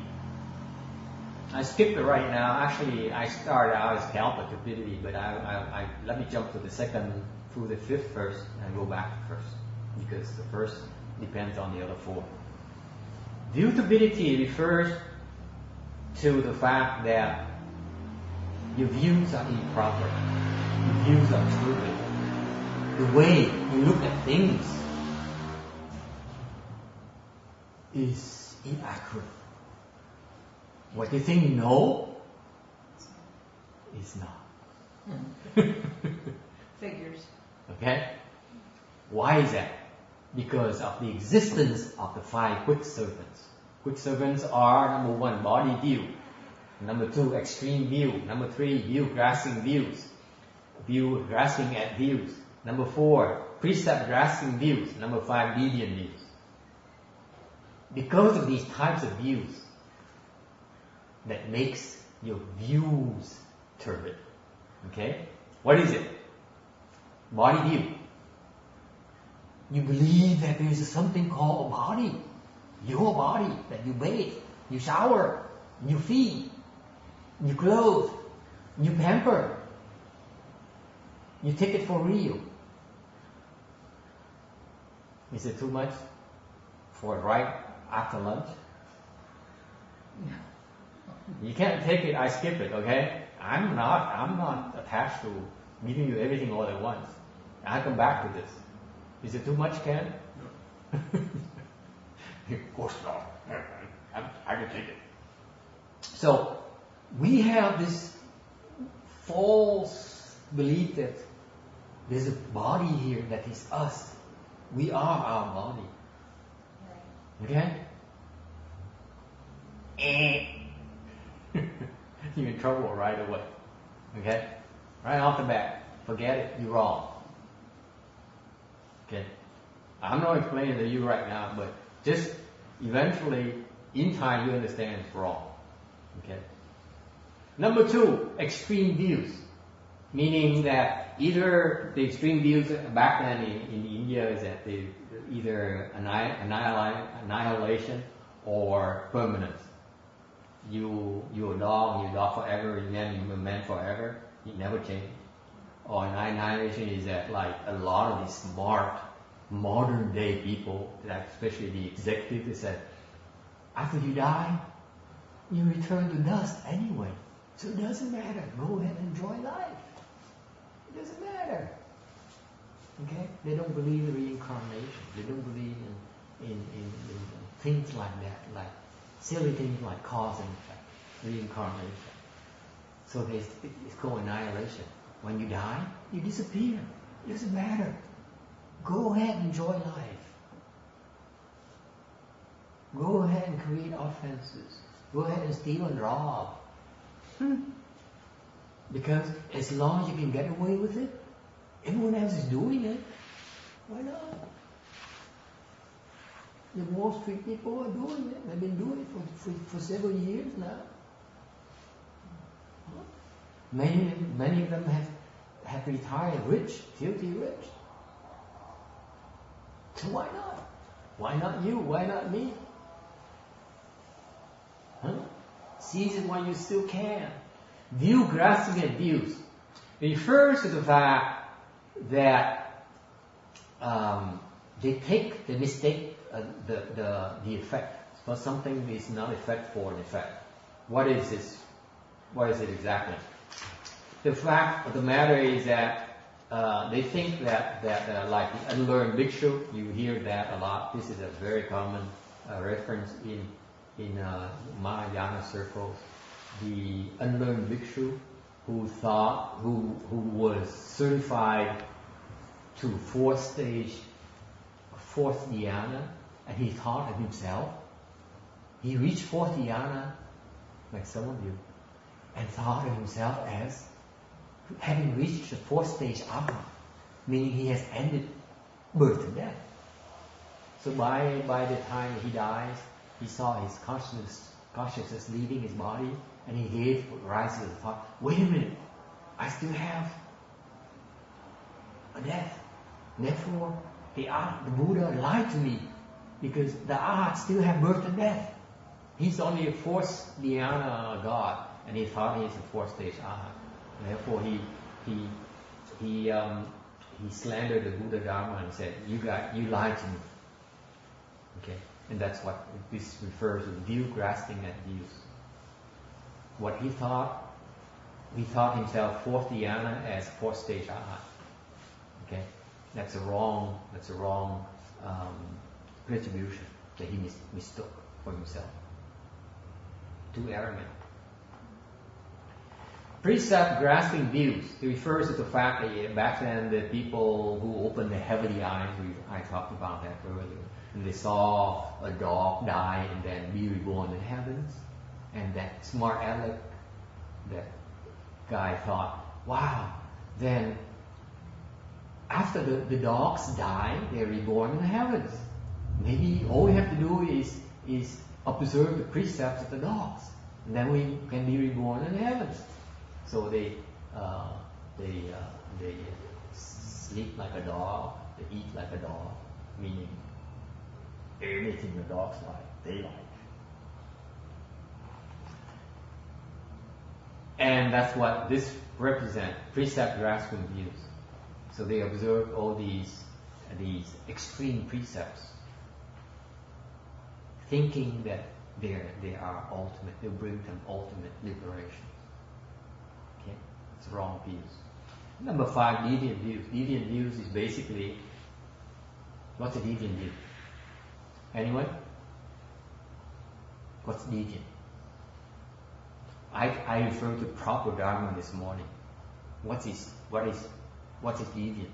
I skipped it right now. Actually, I started out as kalpa turbidity, but I let me jump to the 2nd through the 5th first and go back to first, because the first depends on the other 4. View turbidity refers to the fact that your views are improper. Your views are turbid. The way you look at things is inaccurate. What you think you know is not. Figures. Okay? Why is that? Because of the existence of the 5 quick servants. Quick servants are, number 1, body view. Number 2, extreme view. Number 3, view grasping views. View grasping at views. Number 4, precept grasping views. Number 5, deviant views. Because of these types of views, that makes your views turbid. Okay? What is it? Body view. You believe that there is something called a body. Your body, that you bathe, you shower, you feed, you clothe, you pamper. You take it for real. Is it too much for right after lunch? You can't take it, I skip it, okay? I'm not attached to giving you everything all at once. I come back to this. Is it too much, Ken? No. Of course not. I can take it. So, we have this false belief that there's a body here that is us. We are our body. Okay? You're in trouble right away. Okay? Right off the bat. Forget it. You're wrong. Okay? I'm not explaining to you right now, but just eventually, in time, you understand it's wrong. Okay? Number 2, extreme views. Meaning that either the extreme views back then in India is that they either annihilation or permanence. You're a dog forever, you're a man forever, you never change. or annihilation is that like a lot of these smart modern day people, like especially the executives, they said, after you die, you return to dust anyway. So it doesn't matter. Go ahead and enjoy life. It doesn't matter. Okay? They don't believe in reincarnation. They don't believe in things like that, like silly things like cause and effect, reincarnation. So it's called annihilation. When you die, you disappear. It doesn't matter. Go ahead and enjoy life. Go ahead and create offenses. Go ahead and steal and rob. Because as long as you can get away with it, everyone else is doing it. Why not? The Wall Street people are doing it. They've been doing it for several years now. Many of them have retired rich, filthy rich. So why not? Why not you? Why not me? Seize it while you still can. View grasping at views refers to the fact that they take the mistake, the effect. So something is not effect for an effect. What is this? What is it exactly? The fact of the matter is that they think that like the unlearned bhikshu, you hear that a lot. This is a very common reference in Mahayana circles. The unlearned bhikshu who was certified to fourth dhyana, and he thought of himself. He reached fourth dhyana, like some of you, and thought of himself as having reached the fourth stage arhat, meaning he has ended birth and death. So by the time he dies, he saw his consciousness leaving his body, and he gave rise to the thought, wait a minute, I still have a death. Therefore, the Buddha lied to me, because the arhats still have birth and death. He's only a fourth dhyana god, and he thought he's a fourth stage arhat. Therefore, he slandered the Buddha Dharma and said, "You lied to me." Okay, and that's what this refers to: view grasping at views. What he thought himself fourth dhyana as fourth stage arhat. Okay, that's a wrong retribution that he mistook for himself. Too arrogant. Precept grasping views. It refers to the fact that back then the people who opened the heavenly eyes, I talked about that earlier, and they saw a dog die and then be reborn in heavens, and that smart aleck, that guy thought, wow, then after the dogs die, they're reborn in the heavens. Maybe all we have to do is observe the precepts of the dogs, and then we can be reborn in the heavens. So they sleep like a dog, they eat like a dog, meaning everything the dogs like, they like. And that's what this represents, precept grasping views. So they observe all these extreme precepts, thinking that they are ultimate, they bring them ultimate liberation. Okay? It's wrong views. Number 5, deviant views. Deviant views is basically, what's a deviant view? Anyone? What's deviant? I referred to proper Dharma this morning. What is deviant?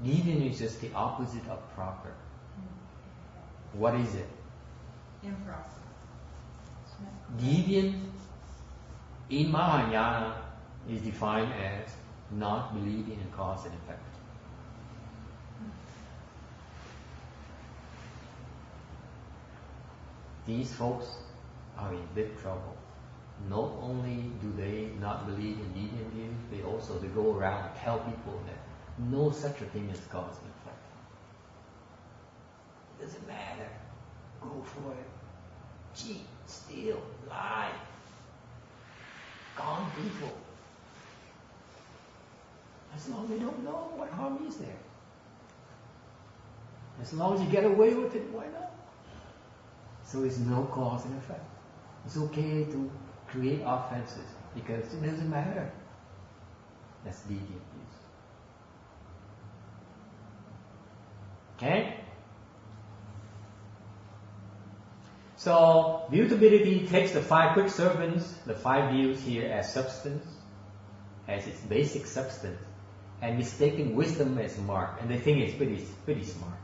Deviant is just the opposite of proper. What is it? Improper. Deviant in Mahayana is defined as not believing in cause and effect. These folks are in big trouble. Not only do they not believe in deviant views, they go around and tell people that no such a thing as cause and effect. It doesn't matter. Go for it. Cheat, steal, lie. Con people. As long as they don't know, what harm is there? As long as you get away with it, why not? So it's no cause and effect. It's okay to create offenses because it doesn't matter. That's deviant use. Okay? So, mutability takes the 5 quick servants, the 5 views here as substance, as its basic substance, and mistaking wisdom as mark. And they think it's pretty smart.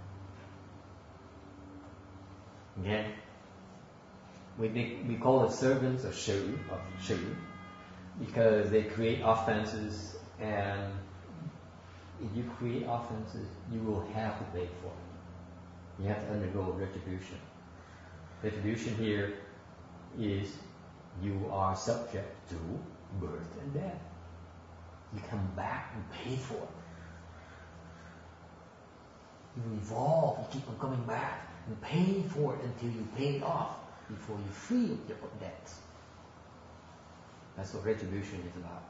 Okay? We call it servants of shu, because they create offenses, and if you create offenses, you will have to pay for it. You have to undergo retribution. Retribution here is you are subject to birth and death. You come back and pay for it. You evolve, you keep on coming back and pay for it until you pay it off before you free your debts. That's what retribution is about.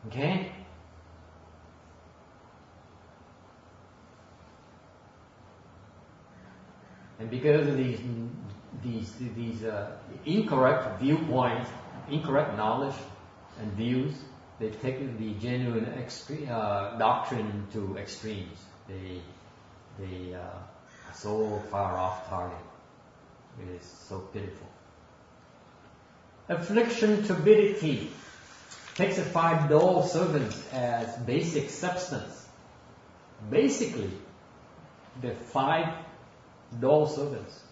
Okay? And because of these incorrect viewpoints, incorrect knowledge and views, they've taken the genuine doctrine to extremes. They are so far off target. It is so pitiful. Affliction turbidity takes the 5 dull servants as basic substance. Basically, the 5 dull servants.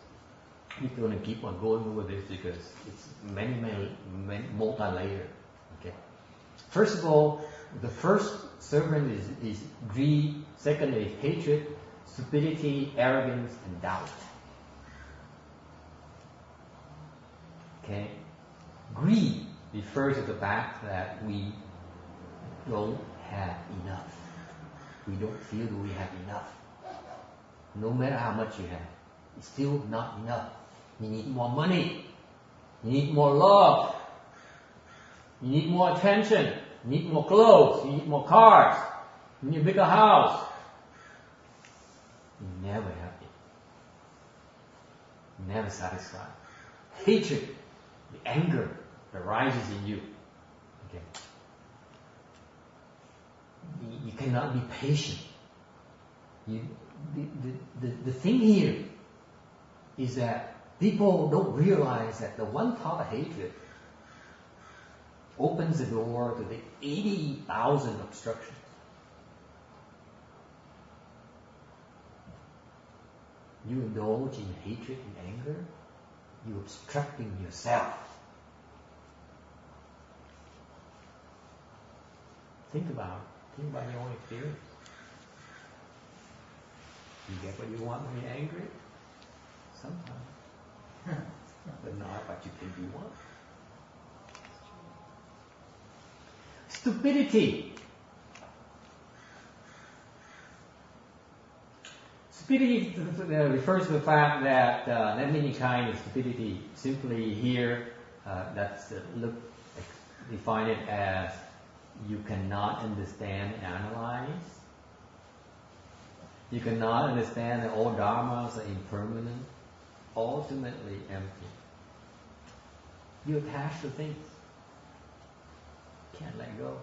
We're going to keep on going over this because it's many multi-layered. Okay. First of all, the first servant is greed. Secondly, hatred, stupidity, arrogance, and doubt. Okay. Greed refers to the fact that we don't have enough. We don't feel that we have enough. No matter how much you have, it's still not enough. You need more money. You need more love. You need more attention. You need more clothes. You need more cars. You need a bigger house. You're never happy. Never satisfied. Hatred, the anger that rises in you. Okay. You cannot be patient. The thing here is that people don't realize that the one thought of hatred opens the door to the 80,000 obstructions. You indulge in hatred and anger, you're obstructing yourself. Think about it. Think about your own experience. You get what you want when you're angry? Sometimes. But not what you think you want. Stupidity. Stupidity refers to the fact that there are many kinds of stupidity. Simply here, define it as you cannot understand and analyze. You cannot understand that all dharmas are impermanent, ultimately empty. You attach to things. Can't let go.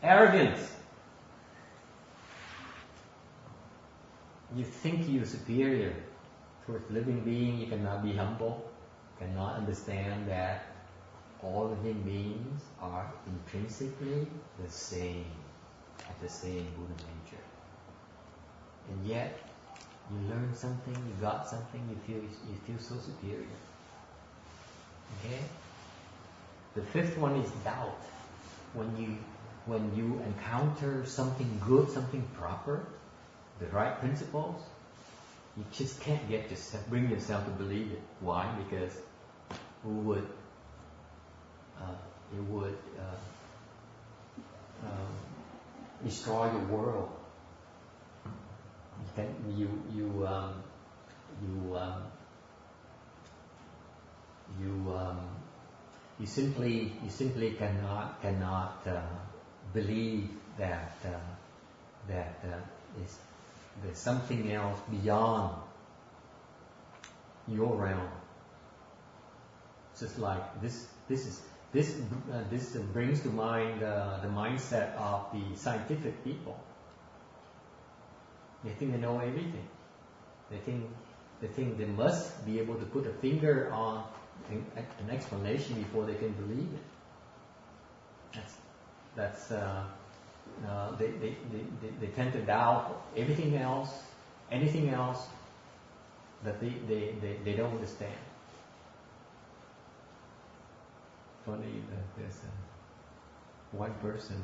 Arrogance. You think you're superior to a living being. You cannot be humble. You cannot understand that all living beings are intrinsically the same, have the same Buddha nature. And yet, you learn something, you got something, you feel so superior. Okay? The fifth one is doubt. When you encounter something good, something proper, the right principles, you just can't bring yourself to believe it. Why? Because it would destroy the world. You simply cannot believe that there's something else beyond your realm. Just like this brings to mind the mindset of the scientific people. They think they know everything. They think they must be able to put a finger on an explanation before they can believe it. They tend to doubt anything else that they don't understand. Funny that there's one person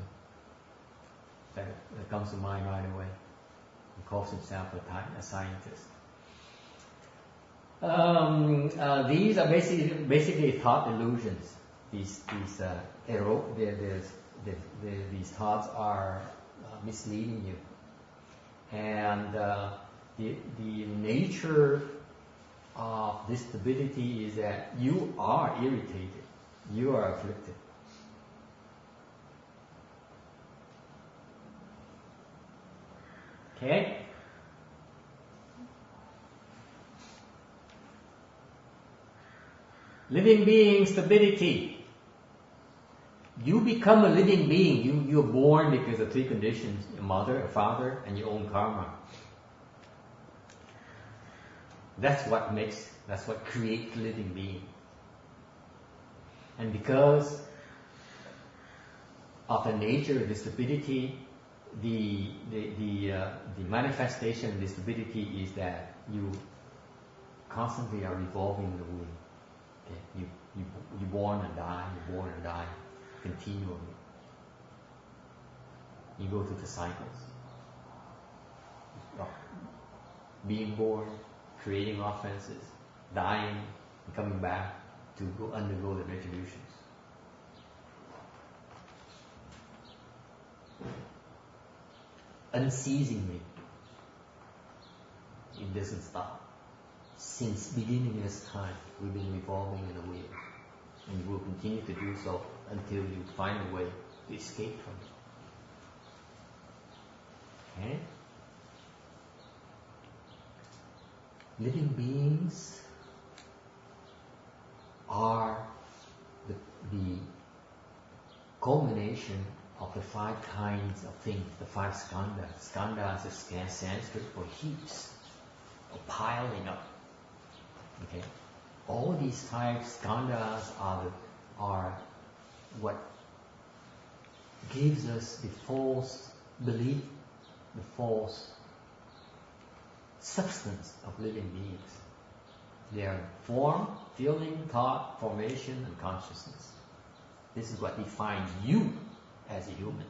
that comes to mind right away. He calls himself a scientist. These are basically thought illusions. These thoughts are misleading you, and the nature of this stability is that you are irritated, you are afflicted. Okay? Living being stability. You become a living being. You're born because of three conditions: your mother, your father, and your own karma. That's what creates living being. And because of the nature of the stability, the manifestation of the stability is that you constantly are revolving in the womb. Okay? You born and die, continually. You go through the cycles of being born, creating offenses, dying, and coming back to undergo the retributions. Unceasingly. It doesn't stop. Since beginningless time, we've been revolving in a wheel. And you will continue to do so until you find a way to escape from it. Okay? Living beings are the culmination of the 5 kinds of things, the 5 skandhas. Skandhas is Sanskrit for heaps, or piling up. Okay? All these 5 skandhas are what gives us the false belief, the false substance of living beings. They are form, feeling, thought, formation, and consciousness. This is what defines you as a human.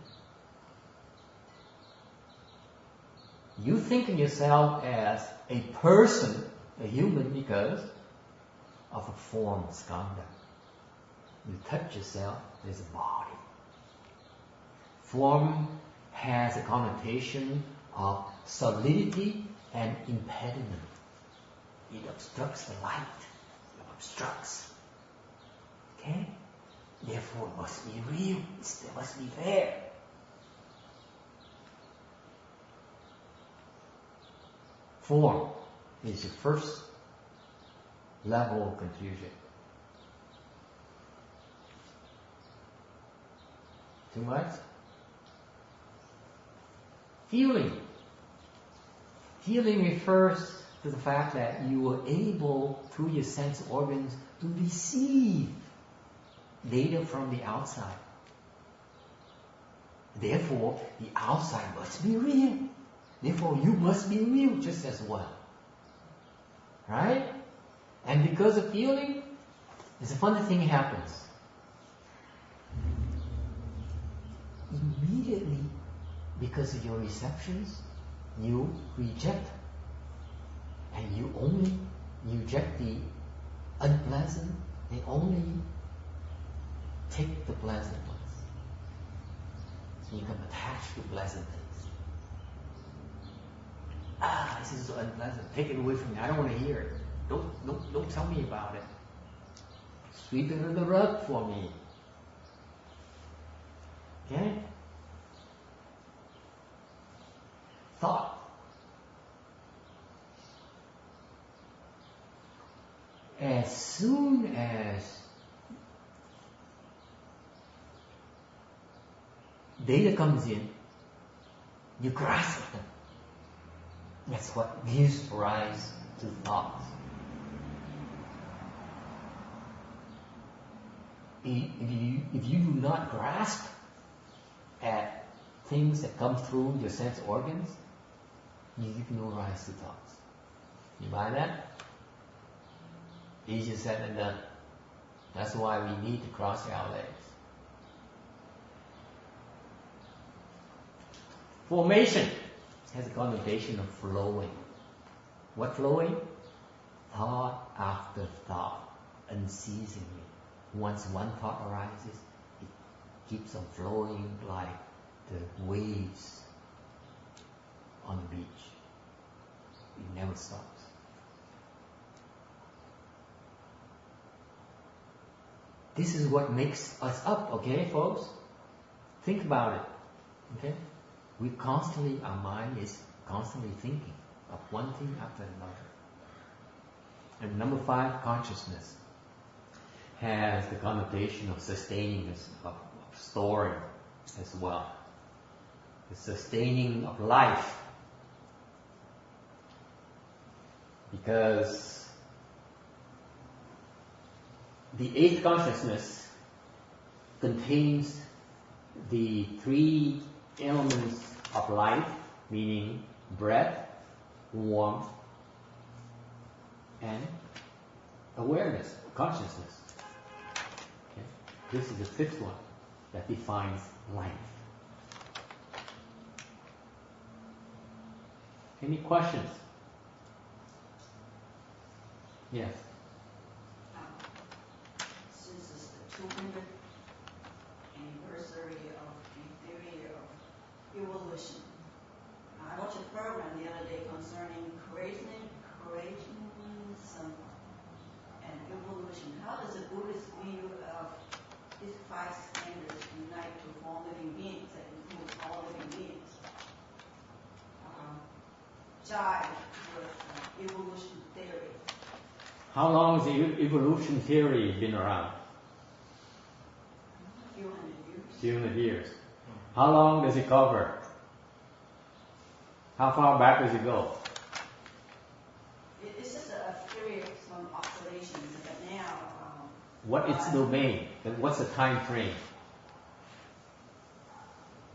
You think of yourself as a person, a human, because of a form, skandha. You touch yourself, there's a body. Form has a connotation of solidity and impediment. It obstructs the light. It obstructs. Okay? Therefore, it must be real. It must be there. Form is your first level of confusion. Too much? Feeling. Feeling refers to the fact that you are able, through your sense organs, to receive data from the outside. Therefore, the outside must be real. Therefore, you must be real just as well. Right? And because of feeling, there's a funny thing happens. Immediately, because of your receptions, you reject. And you only reject the unpleasant, and only take the pleasant ones. So you become attached to pleasant things. This is so unpleasant. Take it away from me. I don't want to hear it. Don't tell me about it. sweep it under the rug for me. Okay? Thought. As soon as data comes in, you grasp them. That's what gives rise to thoughts. If you do not grasp at things that come through your sense organs, you give no rise to thoughts. You buy that? Easier said than done. That's why we need to cross our legs. Formation has a connotation of flowing. What flowing? Thought after thought, unceasingly. Once one thought arises, it keeps on flowing like the waves on the beach. It never stops. This is what makes us up, okay, folks? Think about it, okay? Our mind is constantly thinking of one thing after another. And number 5, consciousness has the connotation of sustaining, of storing as well. The sustaining of life. Because the 8th consciousness contains the 3 elements of life, meaning breath, warmth, and awareness, consciousness. Okay? This is the 5th one that defines life. Any questions? Yes. Since it's the 200th anniversary of the theory of evolution, I watched a program the other day concerning creationism and evolution. How does the Buddhist view of these 5 standards unite to form living beings that include all living beings? Jive with evolution theory. How long has the evolution theory been around? A few hundred years. Few hundred years. How long does it cover? How far back does it go? It's just a theory of some observations, but now... What its domain? What's the time frame?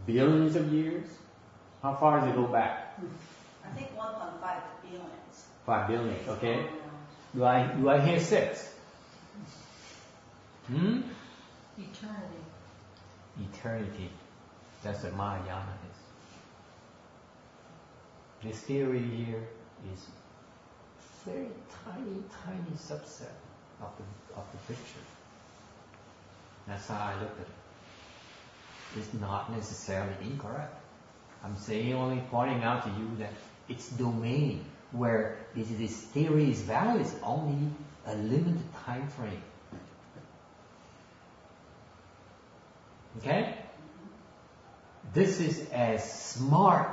Billions of years? How far does it go back? I think 1.5 billions. 5 billion, okay. Do I hear 6? Eternity. Eternity. That's what Mahayana is. This theory here is very tiny subset of the picture. That's how I look at it. It's not necessarily incorrect. I'm saying only pointing out to you that its domain where this theory is valid is only a limited time frame. Okay? This is as smart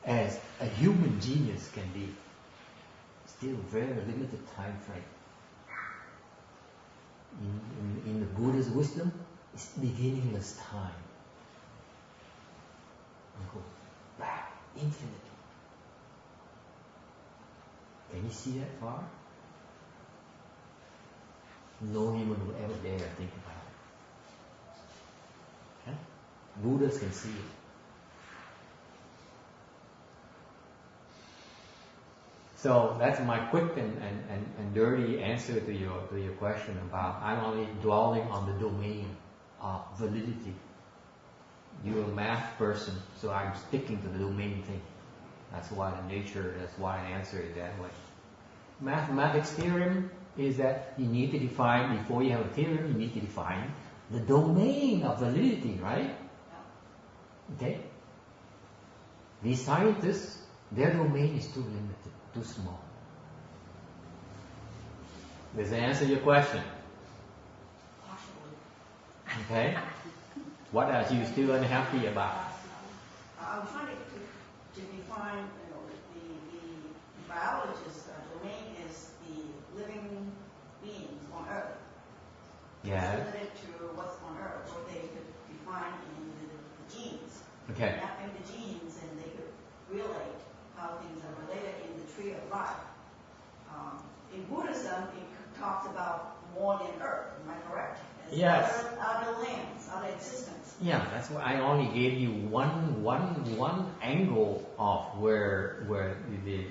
as a human genius can be. Still very limited time frame. In the Buddha's wisdom, it's beginningless time. And go back infinitely. Can you see that far? No human will ever dare think about it. Okay? Buddhas can see it. So that's my quick and dirty answer to your question about I'm only dwelling on the domain of validity. You're a math person, so I'm sticking to the domain thing. That's why I answer it that way. Mathematics theorem is that you need to define, before you have a theorem, you need to define the domain of validity, right? Okay? These scientists, their domain is too limited, too small. Does that answer your question? Okay? What are you still unhappy about? I'm trying to define, the biologist's domain is the living beings on Earth. Yeah. It's limited to what's on Earth, what they could define in the genes. Okay. Mapping the genes, and they could relate how things are related in the tree of life. In Buddhism, it talks about more than Earth. Am I correct? There's Yes. Other lands, other existence. Yeah, that's why I only gave you one angle of where the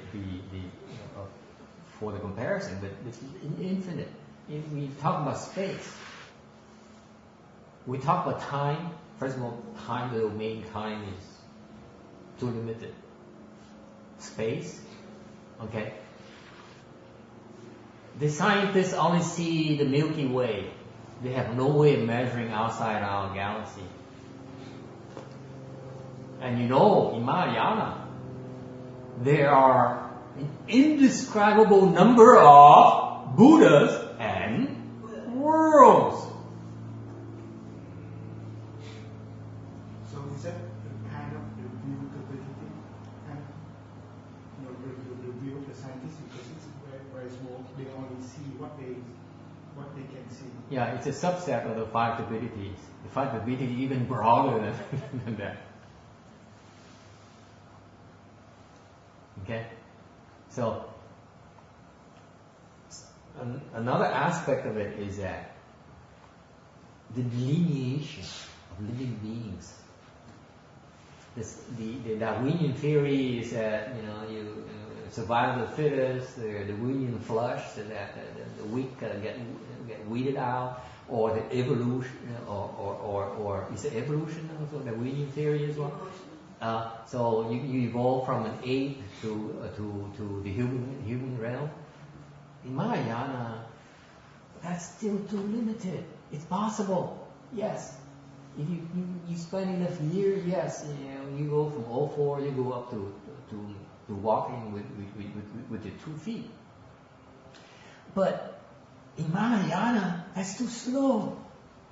for the comparison, but it's infinite. We talk about space. We talk about time. First of all, time, the domain time is too limited. Space, okay. The scientists only see the Milky Way. They have no way of measuring outside our galaxy. And in Mahayana, there are an indescribable number of Buddhas and worlds. So is that the kind of the view capacity, kind of, the view of the scientists, because it's very small, they only see what they can see. Yeah, it's a subset of the five divinities. The five divinities is even broader than that. Okay? So, another aspect of it is that the delineation of living beings. The Darwinian theory is that, you survival of the fittest, the Darwinian flush, so that the weak get weeded out, or the evolution, or is it evolution also the Darwinian theory as well? So you evolve from an ape to the human realm. In Mahayana, that's still too limited. It's possible, yes. If you spend enough years, yes, you go from 04, you go up to walking with your 2 feet. But in Mahayana, that's too slow.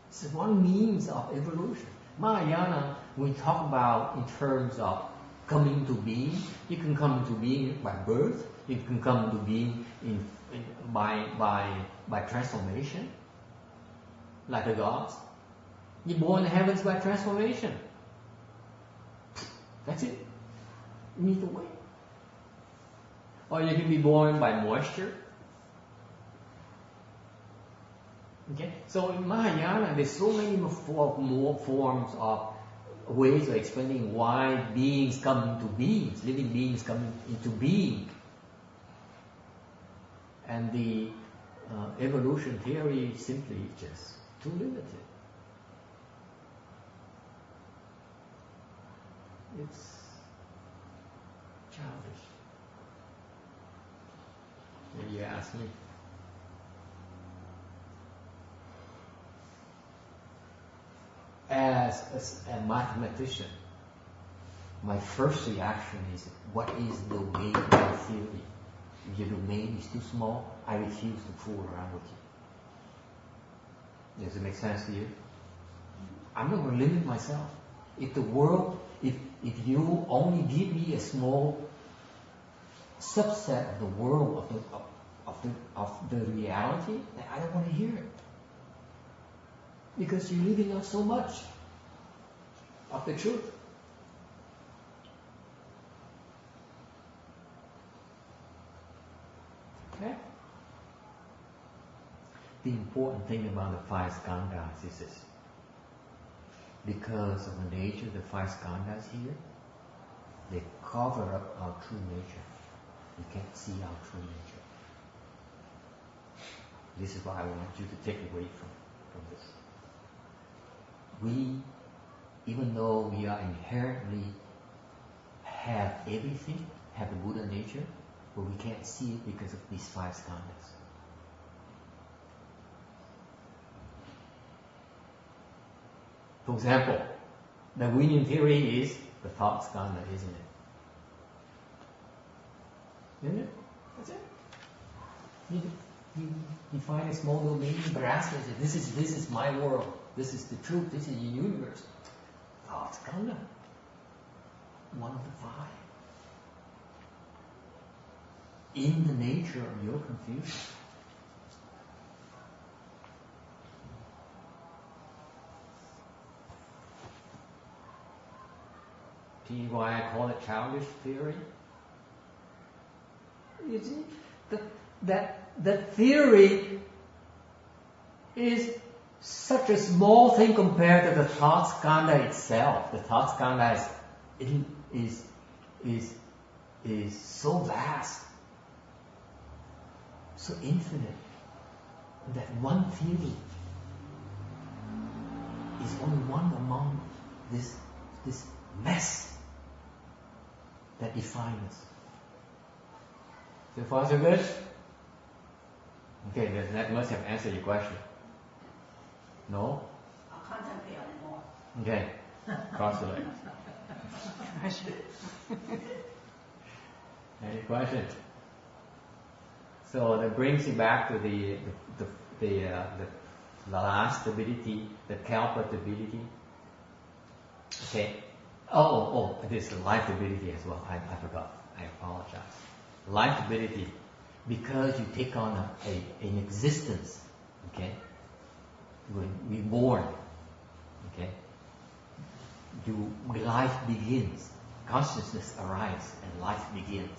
It's one means of evolution. Mahayana, we talk about in terms of coming to being. You can come to being by birth. You can come to being by transformation, like the gods. You're born in the heavens by transformation. That's it. You need to wait. Or you can be born by moisture. Okay? So in Mahayana, there's so many more forms of ways of explaining why beings come into beings, living beings come into being. And the evolution theory is simply just too limited. It's childish. If you ask me. As a mathematician, my first reaction is, what is the domain of my theory? If your domain is too small, I refuse to fool around with you. Does it make sense to you? I'm not going to limit myself. If the world, if you only give me a small subset of the world of the reality, then I don't want to hear it. Because you're leaving out so much of the truth. Okay? The important thing about the 5 skandhas is this. Because of the nature of the 5 skandhas here, they cover up our true nature. You can't see our true nature. This is what I want you to take away from this. We, even though we are inherently have everything, have the Buddha nature, but we can't see it because of these 5 skandhas. For example, the Darwinian theory is the thought skandha, isn't it? Isn't it? That's it. You find a small domain, grasp it. This is my world. This is the truth. This is the universe. Thoughts come up. One of the five. In the nature of your confusion. See why I call it childish theory? You see, the theory is such a small thing compared to the thought skandha itself. The thought skandha is so vast, so infinite, that one theory is only one among this mess that defines us. So far so good? Okay, that must have answered your question. No? I'll contemplate on it more. Okay. Cross the legs. Any questions? So that brings you back to the last stability, the kalpa stability. Okay. Oh, this is life stability as well. I forgot. I apologize. Life stability, because you take on an existence. Okay. When we're born, okay, life begins, consciousness arises, and life begins,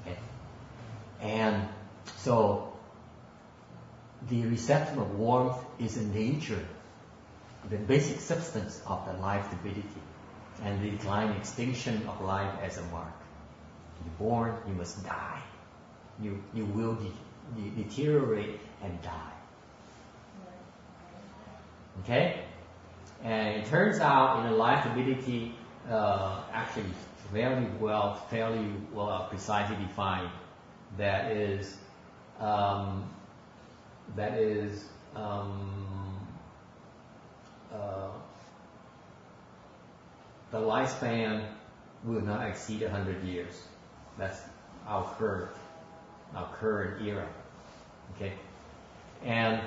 okay, and so the reception of warmth is a nature, the basic substance of the life stability, and the decline, extinction of life as a mark. You're born, you must die. You will deteriorate and die. Okay? And it turns out in the life stability, actually fairly well precisely defined, that is the lifespan will not exceed 100 years. That's our current era. Okay? And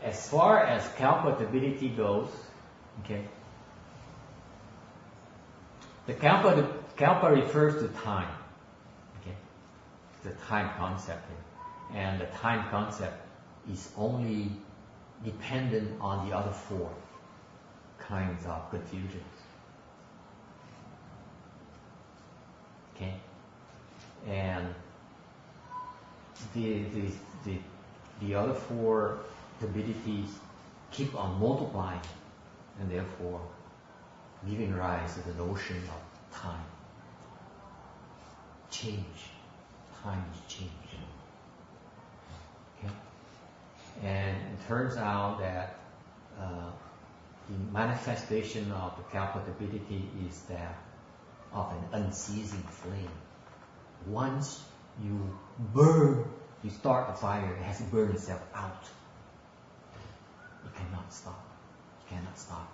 as far as kalpa stability goes, okay, the kalpa refers to time. Okay, the time concept here, and the time concept is only dependent on the other four kinds of confusions. Okay, and the other four stabilities keep on multiplying, and therefore giving rise to the notion of time. Change. Time is change. Okay? And it turns out that the manifestation of the kalpa stability is that of an unceasing flame. Once you start a fire, it has to burn itself out. You cannot stop. You cannot stop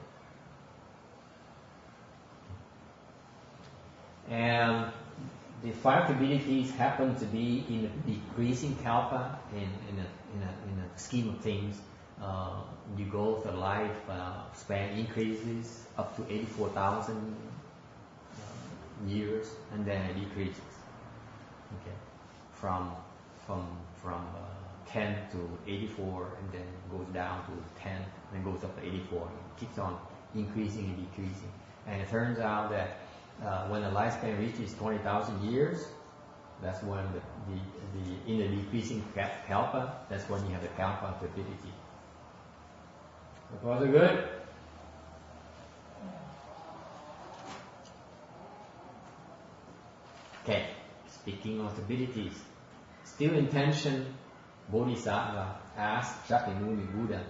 it. And the five stabilities happen to be in a decreasing kalpa in a scheme of things. You go, the life span increases up to 84,000 years, and then it decreases. Okay, from 10 to 84, and then goes down to 10, and goes up to 84. It keeps on increasing and decreasing. And it turns out that when the lifespan reaches 20,000 years, that's when in the decreasing kalpa, that's when you have the kalpa stability. So far so good? Okay, speaking of stabilities, still in tension, Bodhisattva asked Shakyamuni Buddha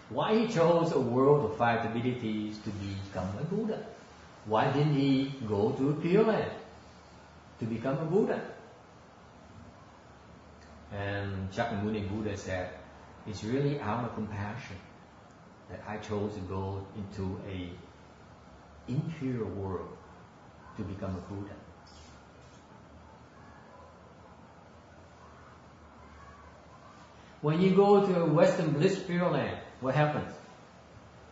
why he chose a world of five stabilities to become a Buddha. Why didn't he go to a Pure Land to become a Buddha? And Shakyamuni Buddha said, it's really out of compassion that I chose to go into a impure world to become a Buddha. When you go to Western Bliss Pure Land, what happens?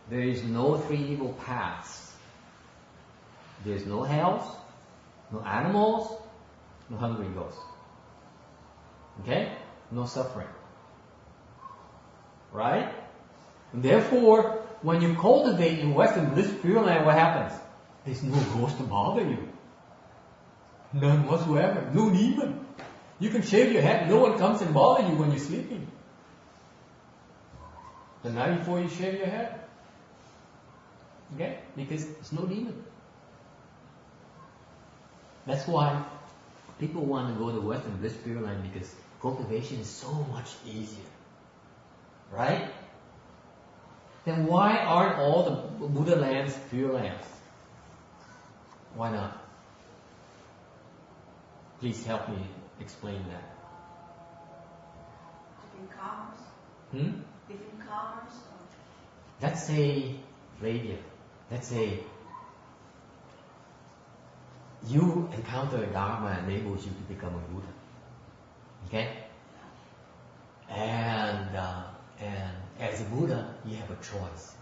There is no three evil paths. There's no hells, no animals, no hungry ghosts. Okay? No suffering. Right? And therefore, when you cultivate in Western Bliss Pure Land, what happens? There's no ghost to bother you. None whatsoever. No demon. You can shave your head, no one comes and bother you when you're sleeping. The night before you shave your head. Okay? Because there's no demon. That's why people want to go to Western Bliss Pure Land, because cultivation is so much easier. Right? Then why aren't all the Buddha lands pure lands? Why not? Please help me explain that. Different karmas. Different karmas. Let's say, Lydia, let's say you encounter a Dharma enables you to become a Buddha. Okay? And as a Buddha, you have a choice.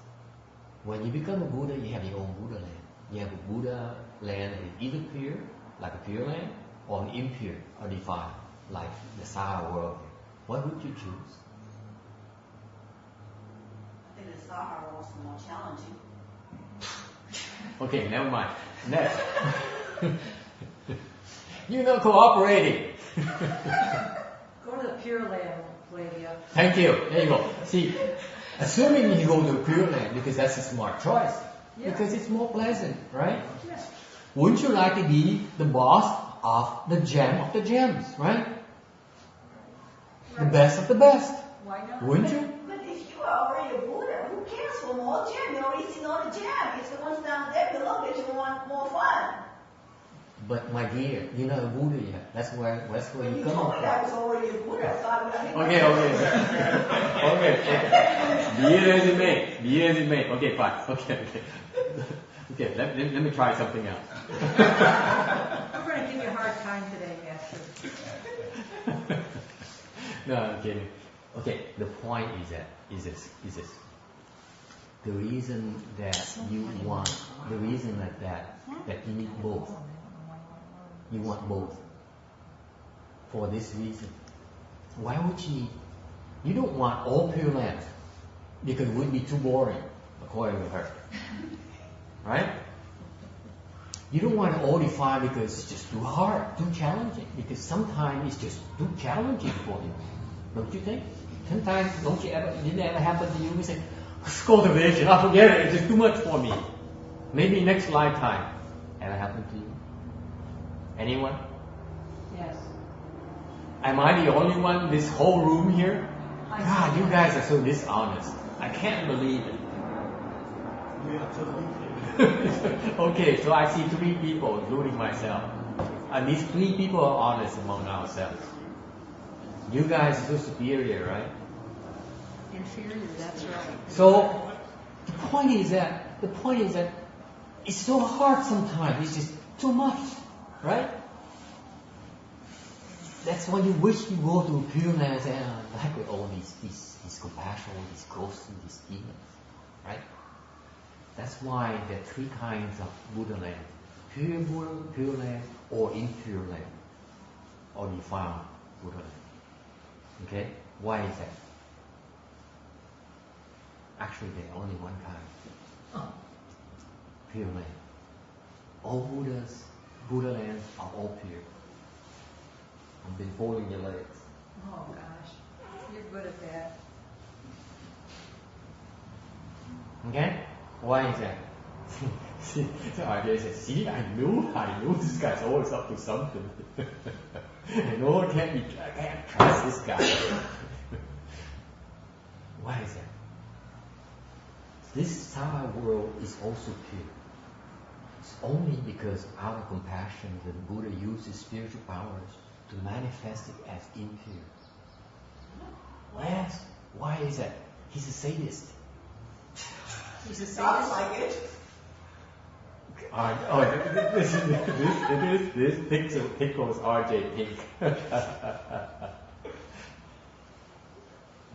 When you become a Buddha, you have your own Buddha land. You have a Buddha land that is either pure, like a pure land, or an impure or defiled, like the Sahara world. What would you choose? I think the Sahara was more challenging. Okay, never mind. Next. You're not cooperating. Go to the Pure Land, Lydia. Thank you. There you go. See, assuming you go to Pure Land, because that's a smart choice. Yeah. Because it's more pleasant, right? Yeah. Wouldn't you like to be the boss of the gem of the gems, right? The best of the best. Why not? Wouldn't you? But if you are already a Buddha, who cares for more gem? You already seen all the gem. It's the ones down there below that you want more fun. But my dear, you're not a Buddha yet. That's where When you you come told me from. I was already a Buddha, so I think Okay. Be it as it may. Be it as it may. Okay, fine. Okay, let me try something else. We're going to give you a hard time today, Master. No, I'm kidding. Okay, the point is this. The reason that you want, the reason that you need both. You want both. For this reason. Why would you need? You don't want all pure lands, because it would be too boring, according to her. Right? You don't want all defiled because it's just too hard, too challenging. Because sometimes it's just too challenging for you. Don't you think? Sometimes, didn't it ever happen to you? You say, cultivation, I forget it, it's just too much for me. Maybe next lifetime. Ever happened to you? Anyone? Yes. Am I the only one in this whole room here? I God, you guys are so dishonest. I can't believe it. We are totally Okay, so I see 3 people, including myself. And these 3 people are honest among ourselves. You guys are so superior, right? Inferior, that's right. So the point is that it's so hard sometimes. It's just too much, right? That's when you wish you go to pure lands and back with all these compassion, all these ghosts and these demons, right? That's why there are 3 kinds of Buddha land: pure Buddha, pure land, or impure land, or defiled Buddha land. Okay? Why is that? Actually, there's only one kind. Pure land. All Buddha lands are all pure. I've been pulling your legs. Oh, gosh. You're good at that. Okay? Why is that? So RJ says, see, I knew this guy's always up to something. No, I can't trust this guy. Why is that? This Sahara world is also pure. It's only because out of compassion the Buddha uses spiritual powers to manifest it as impure. Yes. Why is that? He's a sadist. He's a sounds sadist. like it. This tickles RJ pink.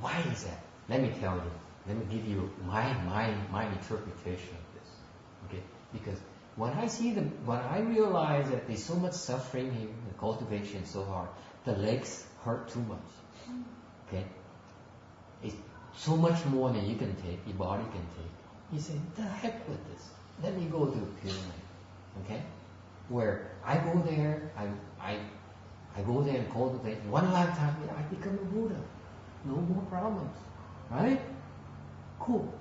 Why is that? Let me tell you. Let me give you my interpretation of this. Okay? Because when I realize that there's so much suffering here, the cultivation is so hard, the legs hurt too much. Okay? It's so much more than you can take, your body can take. You say, the heck with this. Let me go to a Pure Land. Okay? Where I go there, I go there and cultivate. One lifetime, I become a Buddha. No more problems. Right? Cool.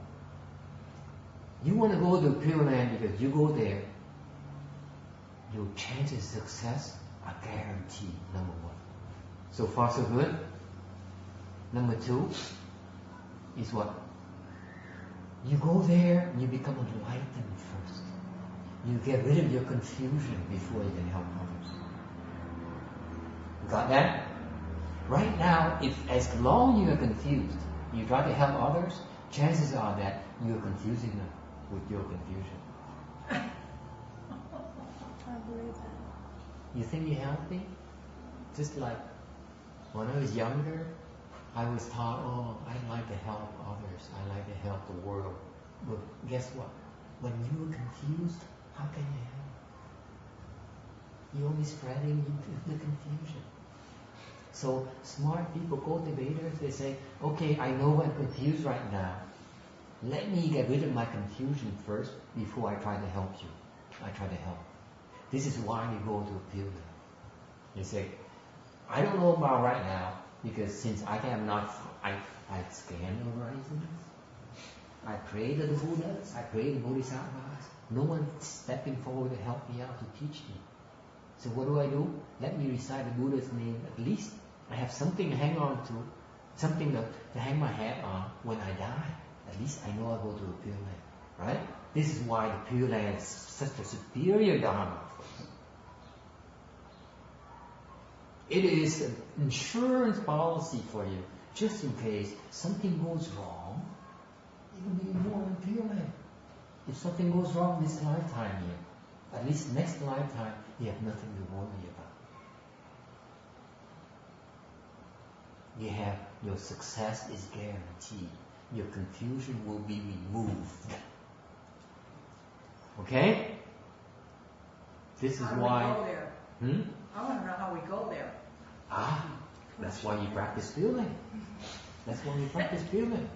You want to go to Pure Land because you go there, your chances of success are guaranteed, number one. So far so good. Number two is what? You go there and you become enlightened first. You get rid of your confusion before you can help others. Got that? Right now, if as long as you are confused, you try to help others, chances are that you are confusing them with your confusion. I believe that. You think you're healthy? Just like when I was younger, I was taught, oh, I like to help others. I like to help the world. But guess what? When you are confused, how can you help? You're only spreading the confusion. So smart people, cultivators, they say, okay, I know I'm confused right now. Let me get rid of my confusion first before I try to help you. I try to help. This is why you go to a Pure Land. You say, I don't know about right now, because since I have not, I scanned the horizons. I prayed to the Buddhas, I prayed to the Bodhisattvas. No one stepping forward to help me out, to teach me. So what do? Let me recite the Buddha's name. At least I have something to hang on to, something to hang my hat on when I die. At least I know I go to a Pure Land. Right? This is why the Pure Land is such a superior Dharma. It is an insurance policy for you, just in case something goes wrong. You will be more in Pure Land. If something goes wrong this lifetime here, at least next lifetime, you have nothing to worry about. You have, your success is guaranteed. Your confusion will be removed. Okay? This is How do why. we go there? I want to know how we go there. That's why you practice Pure Land. That's why you practice Pure Land.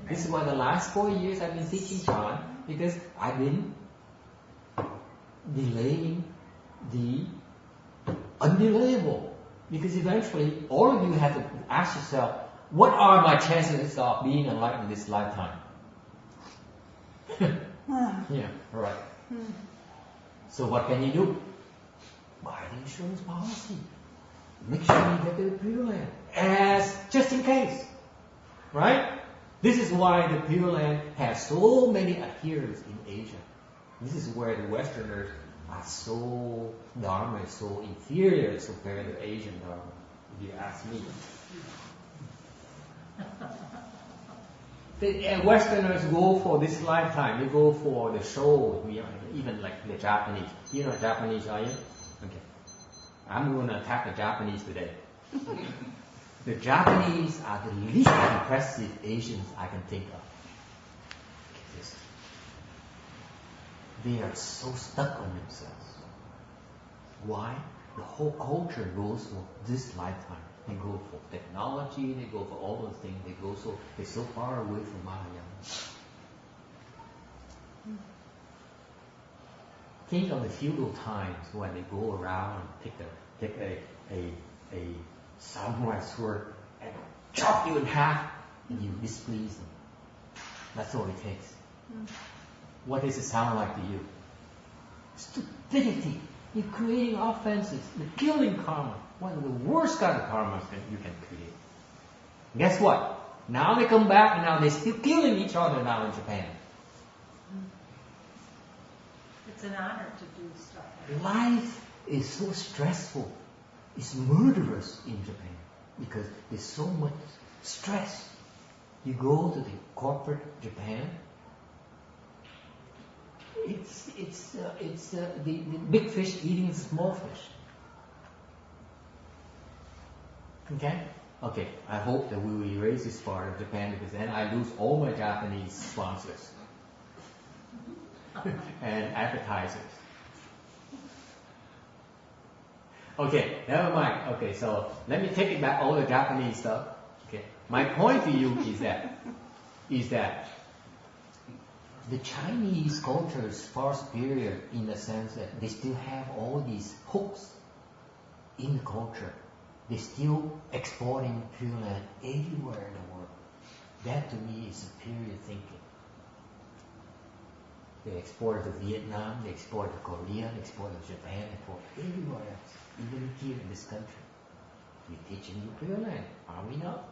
This is why the last 4 years I've been teaching Chan, because I've been delaying the undelayable. Because eventually, all of you have to ask yourself, what are my chances of being enlightened this lifetime? Yeah, right. So what can you do? Buy the insurance policy. Make sure you get the Pure Land, as just in case. Right? This is why the Pure Land has so many adherents in Asia. This is where the Westerners are so, Dharma is so inferior compared to Asian Dharma, if you ask me. The Westerners go for this lifetime, they go for the show, even like the Japanese. You know Japanese, are you? Okay. I'm going to attack the Japanese today. The Japanese are the least impressive Asians I can think of. They are so stuck on themselves. Why? The whole culture goes for this lifetime. They go for technology, they go for all those things, they're so far away from Mahayana. Think of the feudal times when they go around and take a samurai sword and chop you in half and you displease them. That's all it takes. What does it sound like to you? Stupidity. You're creating offenses. You're killing karma. One of the worst kind of karmas that you can create. Guess what? Now they come back and now they're still killing each other now in Japan. It's an honor to do stuff like that. Life is so stressful. It's murderous in Japan because there's so much stress. You go to the corporate Japan. It's the big fish eating the small fish. Okay? Okay, I hope that we will erase this part of Japan because then I lose all my Japanese sponsors and advertisers. Okay, never mind. Okay, so let me take it back, all the Japanese stuff. Okay, my point to you is that the Chinese culture is far superior in the sense that they still have all these hooks in the culture. They're still exporting Pure Land everywhere in the world. That to me is superior thinking. They export it to Vietnam, they export it to Korea, they export it to Japan, they export it everywhere else. Even here in this country. We're teaching you Pure Land, are we not?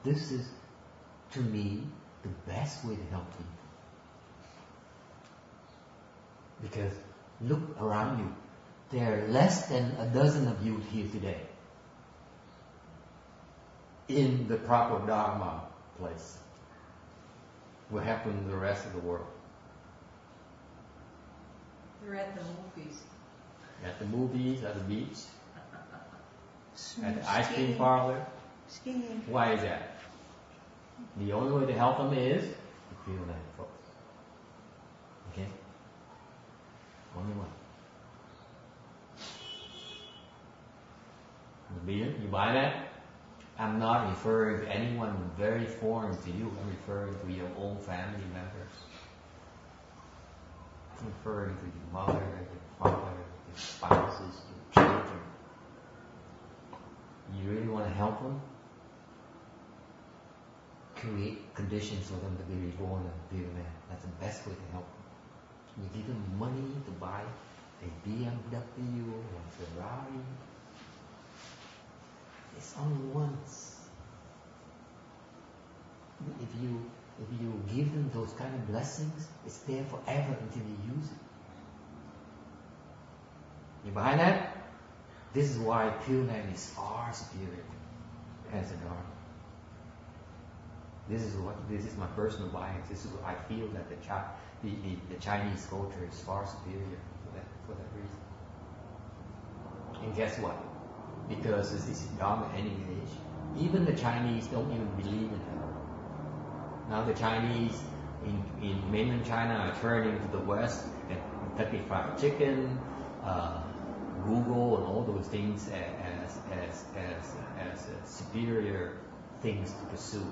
This is, to me, the best way to help people. Because look around you. There are less than a dozen of you here today in the proper Dharma place. What happened to the rest of the world? They're at the movies. At the movies, at the beach, at the ice cream parlor. Skiing. Why is that? The only way to help them is to Pure Land, folks. Okay? Only one. You buy that? I'm not referring to anyone very foreign to you. I'm referring to your own family members. I'm referring to your mother, your father, your spouses, your children. You really want to help them? Create conditions for them to be reborn in Pure Land. That's the best way to help them. You give them money to buy a BMW or a Ferrari. It's only once. If you give them those kind of blessings, it's there forever until you use it. You buy that? This is why Pure Land is far superior as a Dharma. This is my personal bias. This is what I feel that the Chinese culture is far superior for that reason. And guess what? Because this is Dharma age. Even the Chinese don't even believe in hell. Now the Chinese in mainland China are turning to the West and Kentucky Fried Chicken, Google, and all those things as superior things to pursue.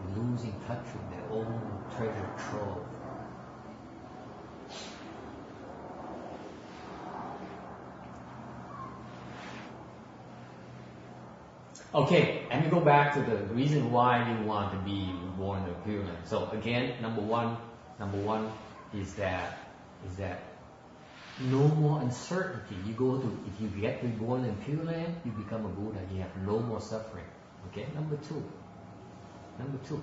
They're losing touch with their own treasure trove. Okay, let me go back to the reason why you want to be reborn in Pure Land. So again, number one is that no more uncertainty. If you get reborn in Pure Land, you become a Buddha. You have no more suffering. Okay. Number two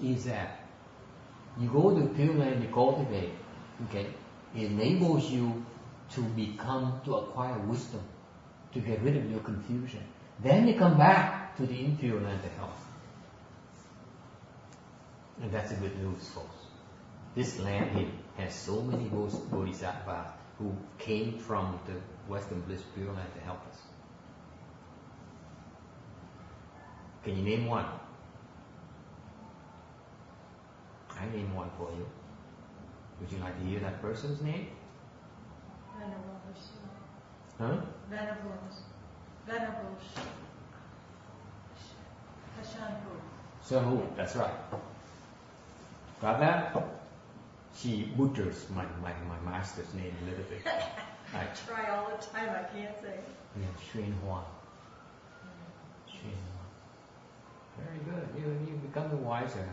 is that you go to Pure Land, you cultivate. Okay, it enables you to acquire wisdom, to get rid of your confusion. Then you come back to the impure land to help. And that's the good news, folks. This land here has so many bodhisattvas who came from the Western Bliss Pure Land to help us. Can you name one? I name one for you. Would you like to hear that person's name? Huh? Venables. Shahu, that's right. Got that? She butchers my master's name a little bit. I try all the time, I can't say. Yeah, Xuan Hua. Very good. You become wiser.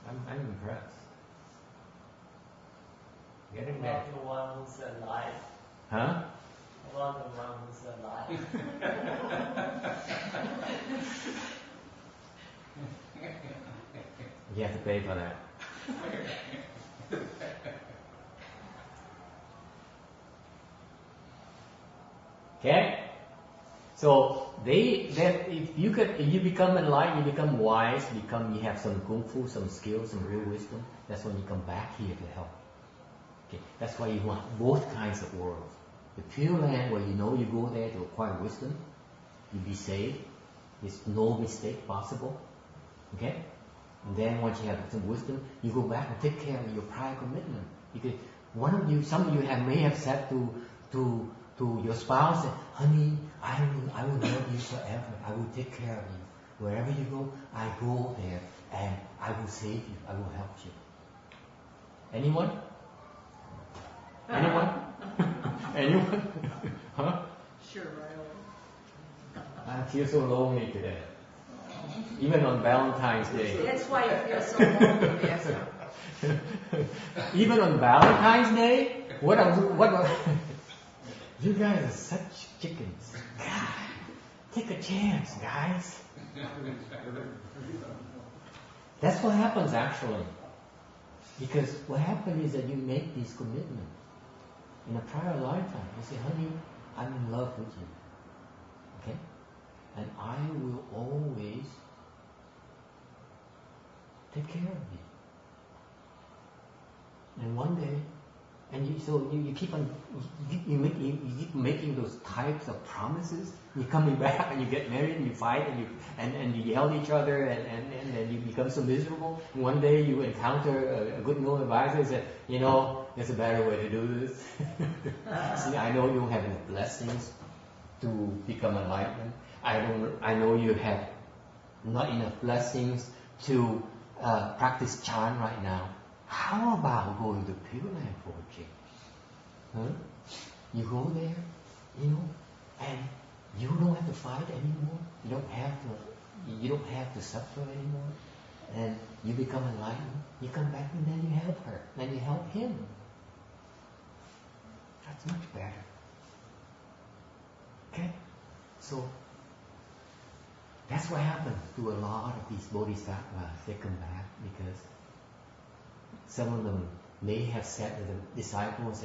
Huh? I'm impressed. Getting there. The one who's alive. Huh? About the one who's alive. You have to pay for that. Okay? So if you become enlightened, you become wise, you have some kung fu, some skills, some real wisdom, that's when you come back here to help. Okay? That's why you want both kinds of worlds. The Pure Land, where you know you go there to acquire wisdom, you be saved. There's no mistake possible. Okay? And then once you have some wisdom, you go back and take care of your prior commitment. Because some of you may have said to your spouse, honey, I will love you forever. I will take care of you. Wherever you go, I go there and I will save you. I will help you. Anyone? Anyone? Anyone? Huh? Sure, right. I feel so lonely today. Even on Valentine's Day. That's why you feel so lonely, yes. Even on Valentine's Day? What you guys are such chickens. God, take a chance, guys. That's what happens actually. Because what happens is that you make these commitments. In a prior lifetime, you say, honey, I'm in love with you. Okay? And I will always take care of you. And one day, and you keep on, you keep making those types of promises. You're coming back and you get married and you fight and you yell at each other and then you become so miserable. And one day you encounter a good noble advisor and say, there's a better way to do this. See, I know you have enough blessings to become enlightened. I know you have not enough blessings to practice chant right now. How about going to Pure Land for a change? Huh? You go there, and you don't have to fight anymore. You don't have to suffer anymore. And you become enlightened. You come back and then you help her. Then you help him. That's much better. Okay? So that's what happens to a lot of these bodhisattvas. They come back because some of them may have said to the disciples,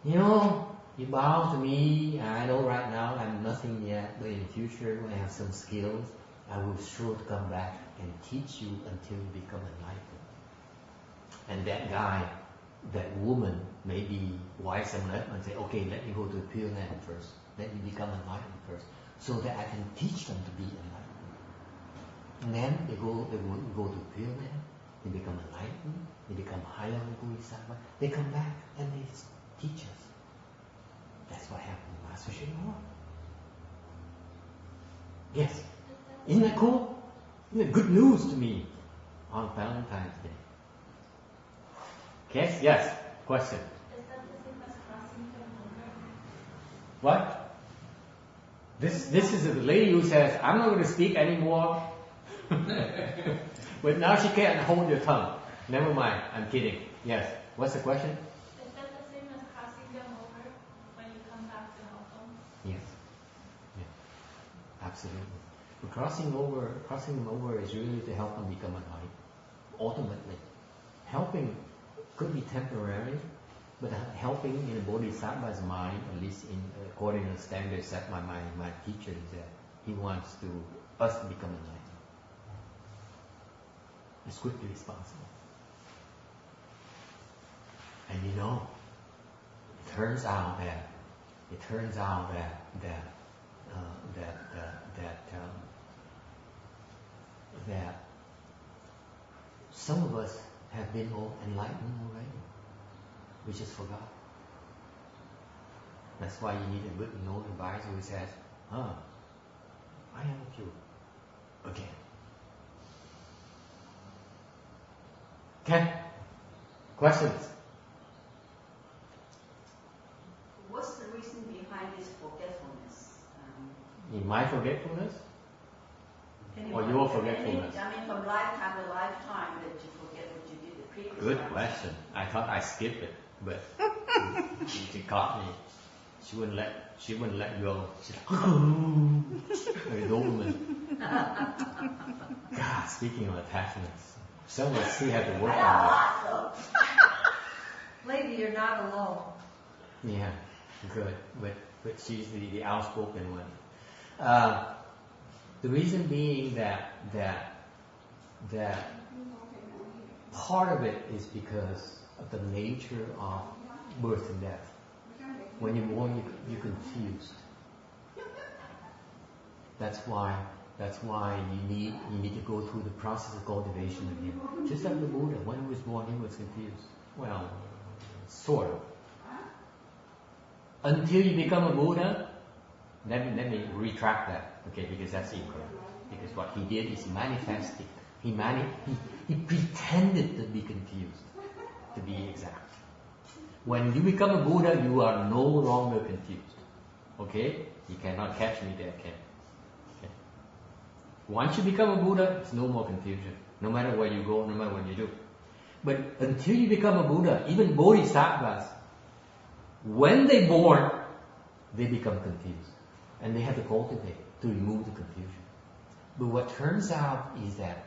you bow to me. I know right now I'm nothing yet, but in the future when I have some skills, I will sure to come back and teach you until you become enlightened. And that guy, that woman may be wise enough and say, okay, let me go to the Pure Land first. Let me become enlightened first, so that I can teach them to be enlightened. And then they go to Pure Land, they become enlightened, they become higher than bodhisattva. They come back and they teach us. That's what happened to Master Shinmore. Yes. Isn't that cool? Isn't that good news to me on Valentine's Day? Yes. Question. Is that the same as crossing the border? What? This is a lady who says, I'm not going to speak anymore. But now she can't hold your tongue. Never mind, I'm kidding. Yes. What's the question? Is that the same as crossing them over when you come back to help them? Yes. Yeah. Absolutely. But crossing them over is really to help them become enlightened. Ultimately. Helping could be temporary, but helping in a bodhisattva's mind, at least according to the standards set by my teacher, is that he wants us to become enlightened as quickly as possible. And it turns out that some of us have been enlightened already. We just forgot. That's why you need a good noble advisor who says, I help you again. Okay? Questions? What's the reason behind this forgetfulness? In my forgetfulness? Or your forgetfulness? From lifetime to lifetime that you forget what you did the previous Good time. question. I thought I skipped it, but she caught me. She wouldn't let go. She's like, a Doberman. God, speaking of attachments, some of us still have to work on it. Lady, you're not alone. Yeah, good. But she's the outspoken one. The reason being that part of it is because of the nature of birth and death. When you're born, you're confused. That's why you need to go through the process of cultivation again. Just like the Buddha, when he was born, he was confused. Well, sort of. Until you become a Buddha, let me retract that, okay, because that's incorrect. Because what he did is he manifested. He pretended to be confused, to be exact. When you become a Buddha, you are no longer confused. Okay? You cannot catch me there, okay? Once you become a Buddha, it's no more confusion. No matter where you go, no matter what you do. But until you become a Buddha, even Bodhisattvas, when they're born, they become confused. And they have to cultivate to remove the confusion. But what turns out is that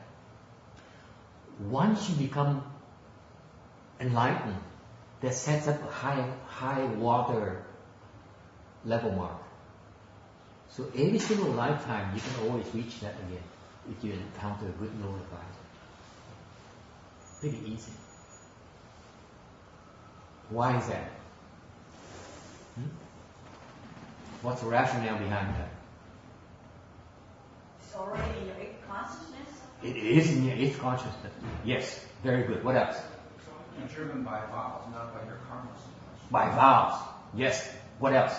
once you become enlightened, that sets up a high water level mark. So every single lifetime, you can always reach that again if you encounter a good noble advisor. Pretty easy. Why is that? What's the rationale behind that? It's already in your eighth consciousness. It is in your eighth consciousness. Yes, very good. What else? You're driven by vows, not by your karmas. By vows. Yes. What else?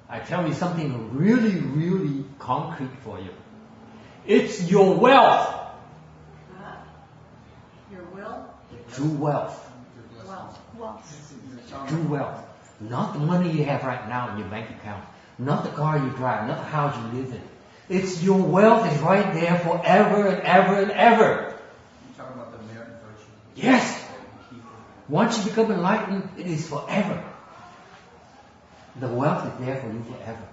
I tell you something really, really concrete for you. It's your wealth. Your will? True wealth. Wealth. True wealth. Not the money you have right now in your bank account. Not the car you drive. Not the house you live in. It's your wealth is right there forever and ever and ever. You're talking about the merit and virtue. Yes. Once you become enlightened, it is forever. The wealth is there for you forever.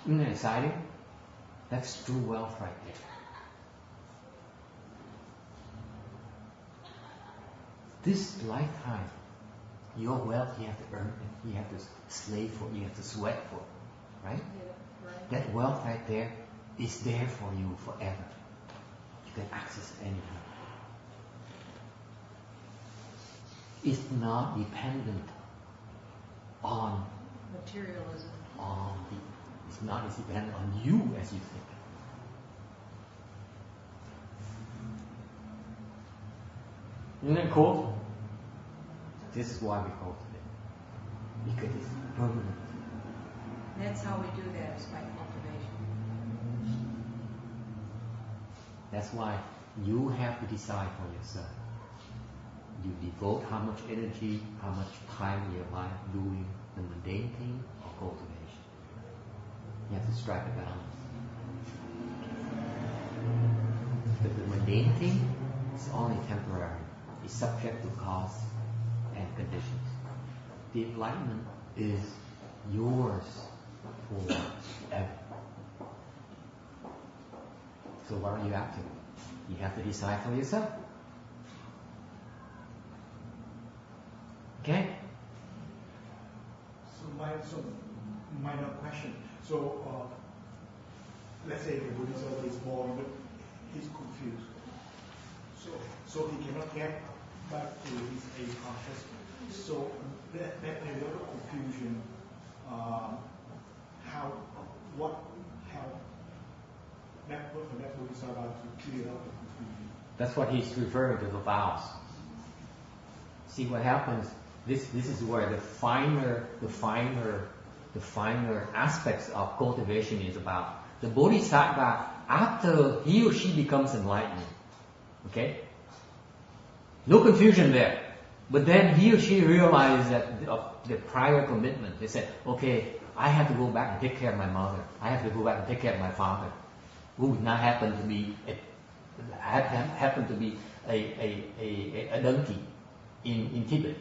Isn't that exciting? That's true wealth right there. This lifetime, your wealth, you have to earn it. You have to slave for it. You have to sweat for it. Right? Yeah, right. That wealth right there is there for you forever. You can access it anytime. It's not dependent on Materialism. it's not as dependent on you as you think. Isn't that cool? This is why we cultivate. Because it's permanent. That's how we do that, is by cultivation. That's why you have to decide for yourself. You devote how much energy, how much time in your life doing the mundane thing or cultivation. You have to strike a balance. But the mundane thing is only temporary. It's subject to cause and conditions. The enlightenment is yours forever. So what are you after? You have to decide for yourself. Okay? So minor question. So let's say the Buddhist is born, but he's confused. So he cannot get back to his A consciousness. So that period of confusion, that Buddhist about to clear up the confusion. That's what he's referring to, the vows. See what happens? This is where the finer aspects of cultivation is about. The Bodhisattva, after he or she becomes enlightened, okay? No confusion there. But then he or she realizes that the prior commitment. They said, okay, I have to go back and take care of my mother. I have to go back and take care of my father, who would not happen to be a donkey in Tibet.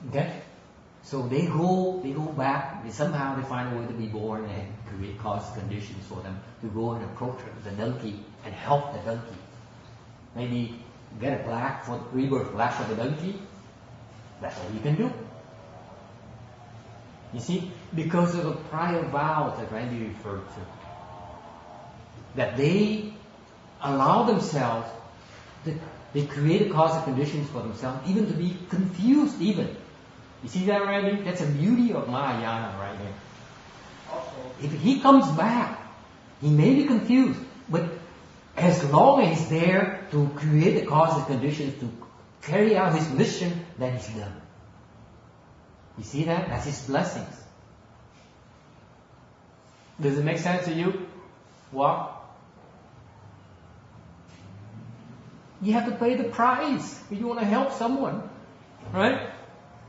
Okay? So they go back, somehow they find a way to be born and create cause conditions for them to go and approach the donkey and help the donkey. Maybe get a plaque for the rebirth plaque for the donkey. That's all you can do. You see, because of the prior vows that Randy referred to, that they allow themselves They create the causal conditions for themselves, even to be confused even. You see that, Randy? That's the beauty of Mahayana right here. Also, If he comes back, he may be confused, but as long as he's there to create the causal conditions to carry out his mission, then he's done. You see that? That's his blessings. Does it make sense to you? What? You have to pay the price if you want to help someone. Right?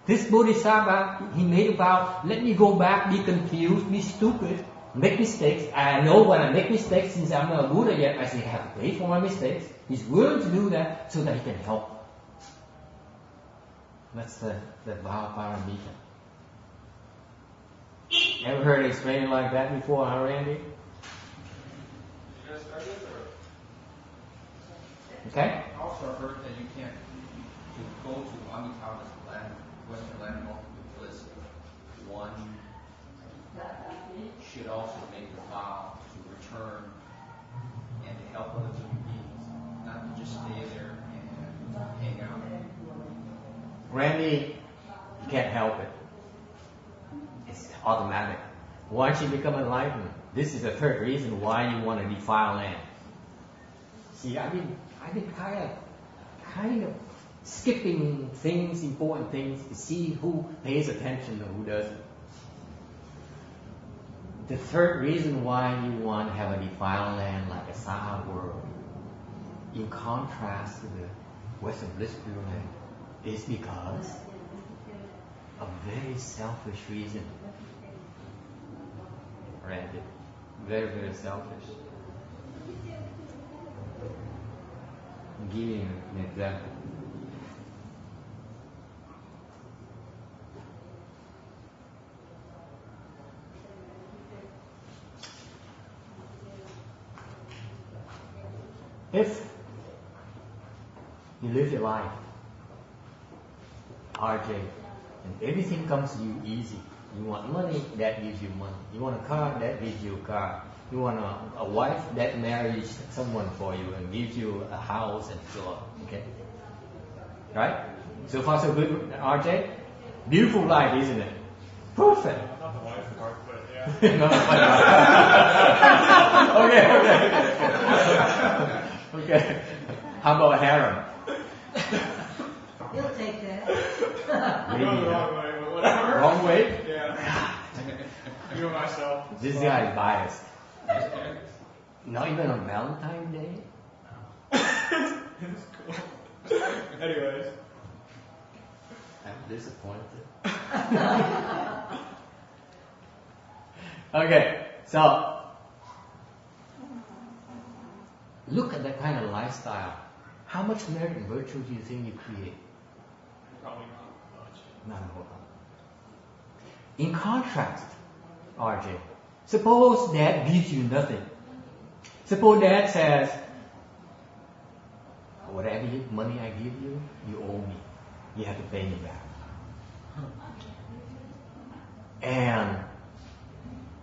This Bodhisattva, he made a vow, let me go back, be confused, be stupid, make mistakes. I know when I make mistakes, since I'm not a Buddha yet, I say I have to pay for my mistakes. He's willing to do that so that he can help. That's the vow paramita. Ever heard it explained like that before, huh, Randy? Okay? I also heard that you can't to go to Amitabha's land, Western land of bliss. One should also make a vow to return and to help other human beings, not to just stay there and hang out. Randy, you can't help it. It's automatic. Once you become enlightened, this is the third reason why you want to defile land. See, I've been kind of skipping things, important things, to see who pays attention and who doesn't. The third reason why you want to have a defiled land like a Saha world, in contrast to the Western Bliss Pure Land, is because of very selfish reason. Randy, very, very selfish. I'm giving you an example. If you live your life, RJ, and everything comes to you easy. You want money, that gives you money. You want a car, that gives you a car. You want a wife, that marries someone for you and gives you a house and so on. Okay? Right? So far so good, RJ? Beautiful life, isn't it? Perfect. Not the wife part, but yeah. Okay. How about harem? He'll take that. I'm going the wrong way, but whatever. Wrong way? Yeah. I'm doing myself. This guy is biased. Not even on Valentine's Day? It's cool. Anyways. I'm disappointed. Okay, so look at that kind of lifestyle. How much merit and virtue do you think you create? Probably not much. Not a whole lot. In contrast, RJ, suppose Dad gives you nothing. Suppose Dad says, whatever money I give you, you owe me. You have to pay me back. And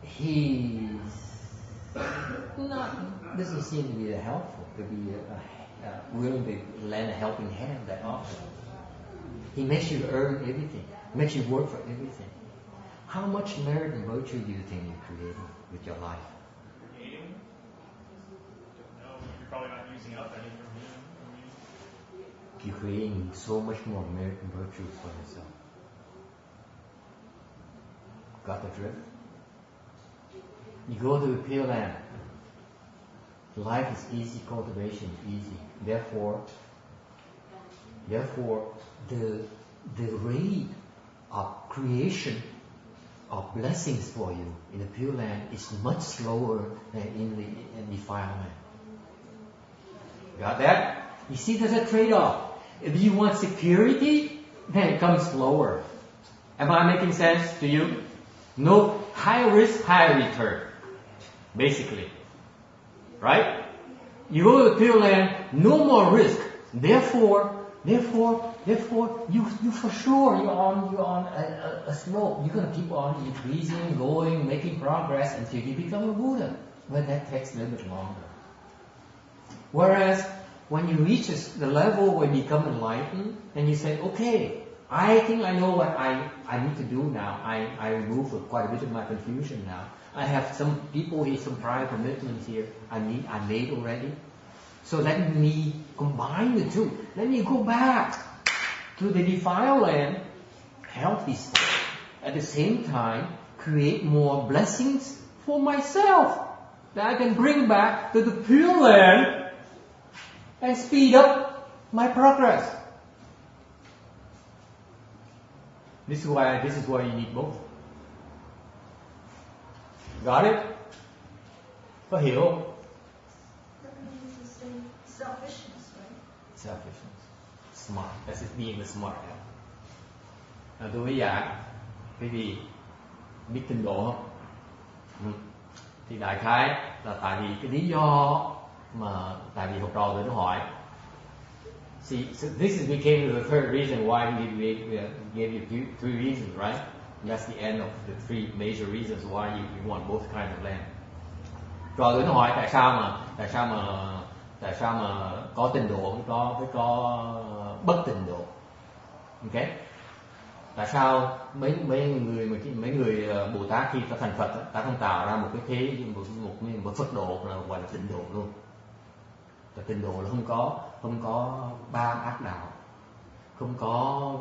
he doesn't seem to be helpful, to be willing to lend a helping hand that often. He makes you earn everything, makes you work for everything. How much merit and virtue do you think you're creating with your life? Creating? Don't know. You're probably not using up any from me. You're creating so much more merit and virtue for yourself. Got the drift? You go to the Pure Land. Life is easy, cultivation is easy. Therefore, the rate of creation of blessings for you in the Pure Land is much slower than in the defiled land. Got that? You see, there's a trade-off. If you want security, then it comes slower. Am I making sense to you? No, high risk, high return. Basically. Right? You go to the Pure Land, no more risk. Therefore, you for sure you're on a slope. You're gonna keep on increasing, going, making progress until you become a Buddha. But that takes a little bit longer. Whereas when you reach the level where you become enlightened, and you say, okay, I think I know what I need to do now. I remove quite a bit of my confusion now. I have some people here, some prior commitments here I made already. So let me combine the two. Let me go back to the defiled land, help these things. At the same time, create more blessings for myself that I can bring back to the pure land and speed up my progress. This is why you need both. Got it? Có hiểu không? Selfishness, right? Selfishness. Smart. That's it, being the smart one. Tôi mới giảng, cái gì biết tinh độ không? Thì đại khái là tại vì cái lý do mà tại vì học trò tôi nó hỏi. See, so this became the third reason why we gave you three reasons, right? That's the end of the three major reasons why you want both kinds of land. Trò tôi nó hỏi tại sao mà có tịnh độ với có bất tịnh độ. Ok? Tại sao mấy người Bồ Tát khi ta thành Phật ta không tạo ra một cái thế một Phật độ là gọi là tịnh độ luôn. Và tịnh độ là không có ba ác đạo, không có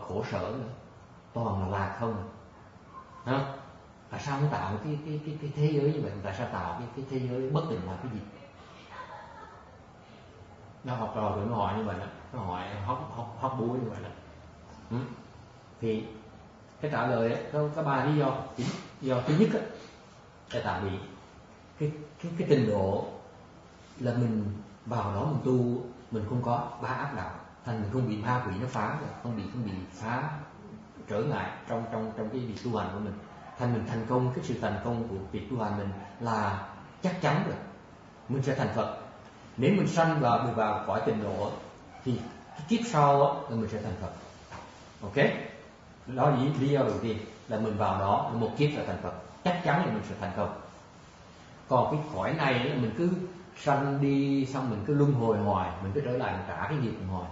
khổ sở nữa, toàn là lạc không. Không? Tại sao không tạo cái thế giới như vậy? Tại sao tạo cái thế giới bất tịnh là cái gì? Nó học trò tụi nó hỏi như vậy đó, nó hỏi hóc búa như vậy đó. Thì cái trả lời ấy, có ba lý do. Lý do thứ nhất ấy, là tại vì cái trình độ là mình vào đó mình tu, mình không có ba ác đạo, thành mình không bị ma quỷ nó phá, không bị phá trở ngại trong cái việc tu hành của mình. Thành mình thành công, cái sự thành công của việc tu hành mình là chắc chắn rồi, mình sẽ thành Phật. Nếu mình sanh vào cõi tịnh độ thì cái kiếp sau là mình sẽ thành Phật. Ok? Đó là lý do đầu tiên, là mình vào đó một kiếp là thành Phật, chắc chắn là mình sẽ thành công. Còn cái cõi này là mình cứ sanh đi xong mình cứ luân hồi hoài, mình cứ trở lại mình trả cái nghiệp hoài,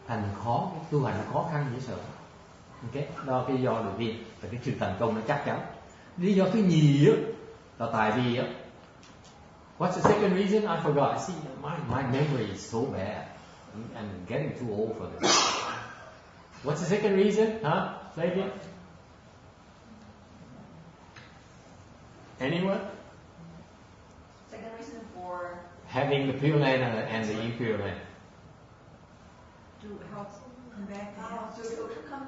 thành khó, cái tu hành nó khó khăn dễ sợ. Ok? Đó là cái lý do đầu tiên, là cái sự thành công nó chắc chắn. Lý do thứ nhì là tại vì what's the second reason? I forgot. See, my memory is so bad. I'm getting too old for this. What's the second reason? Huh? Say again. Anyone? Second reason for Having the pure land and the impure land. To help come back. to come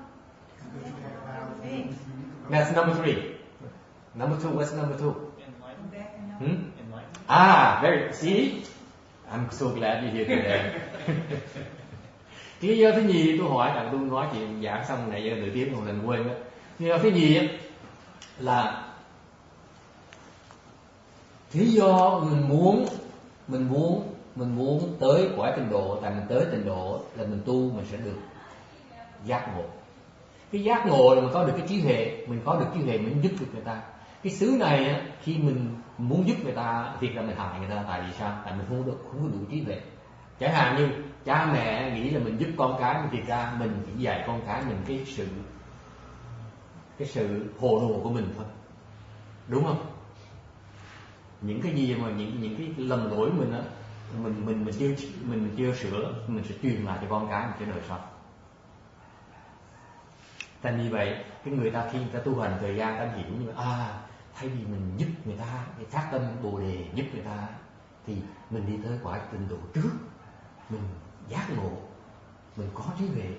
back. That's number three. Number two, what's number two? Come back and help. Very, see? I'm so glad you're here today. Cái lý do thứ nhì tôi hỏi, tại tôi nói chuyện giảng xong này giờ nửa tiếng một lần quên đó. Lý do thứ nhì là lý do mình muốn tới cõi tịnh độ, tại mình tới tịnh độ là mình tu mình sẽ được giác ngộ. Cái giác ngộ là mình có được cái trí huệ, mình có được trí huệ mình giúp được người ta. Cái xứ này á, khi mình muốn giúp người ta thì là mình hại người ta, tại vì sao? Tại mình không có đủ trí huệ. Chẳng hạn như cha mẹ nghĩ là mình giúp con cái, thì ra mình chỉ dạy con cái mình cái sự hồ đồ của mình thôi, đúng không? Những cái gì mà những cái lầm lỗi mình á, mình chưa sửa, mình sẽ truyền lại cho con cái mình cho đời sau. Thành như vậy, cái người ta khi người ta tu hành thời gian ta hiểu như vậy, thay vì mình giúp người ta, để phát tâm bồ đề giúp người ta, thì mình đi tới cõi tịnh độ trước, mình giác ngộ, mình có trí huệ,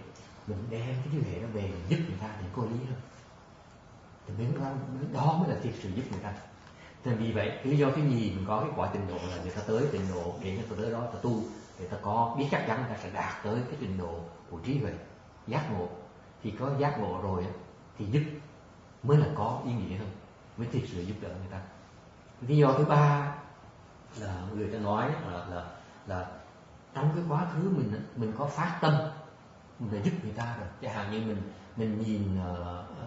mình đem cái trí huệ đó về mình giúp người ta thì có lý hơn. Thì đó mới là thiệt sự giúp người ta. Nên vì vậy, cái lý do thứ nhì mình có cái cõi tịnh độ là người ta tới tịnh độ, để người ta tới đó ta tu, để ta có biết chắc chắn người ta sẽ đạt tới cái trình độ của trí huệ, giác ngộ. Thì có giác ngộ rồi thì giúp mới là có ý nghĩa hơn, mới thực sự giúp đỡ người ta. Lý do thứ ba là người ta nói là trong cái quá khứ mình có phát tâm mình để giúp người ta rồi. Chẳng hạn như mình nhìn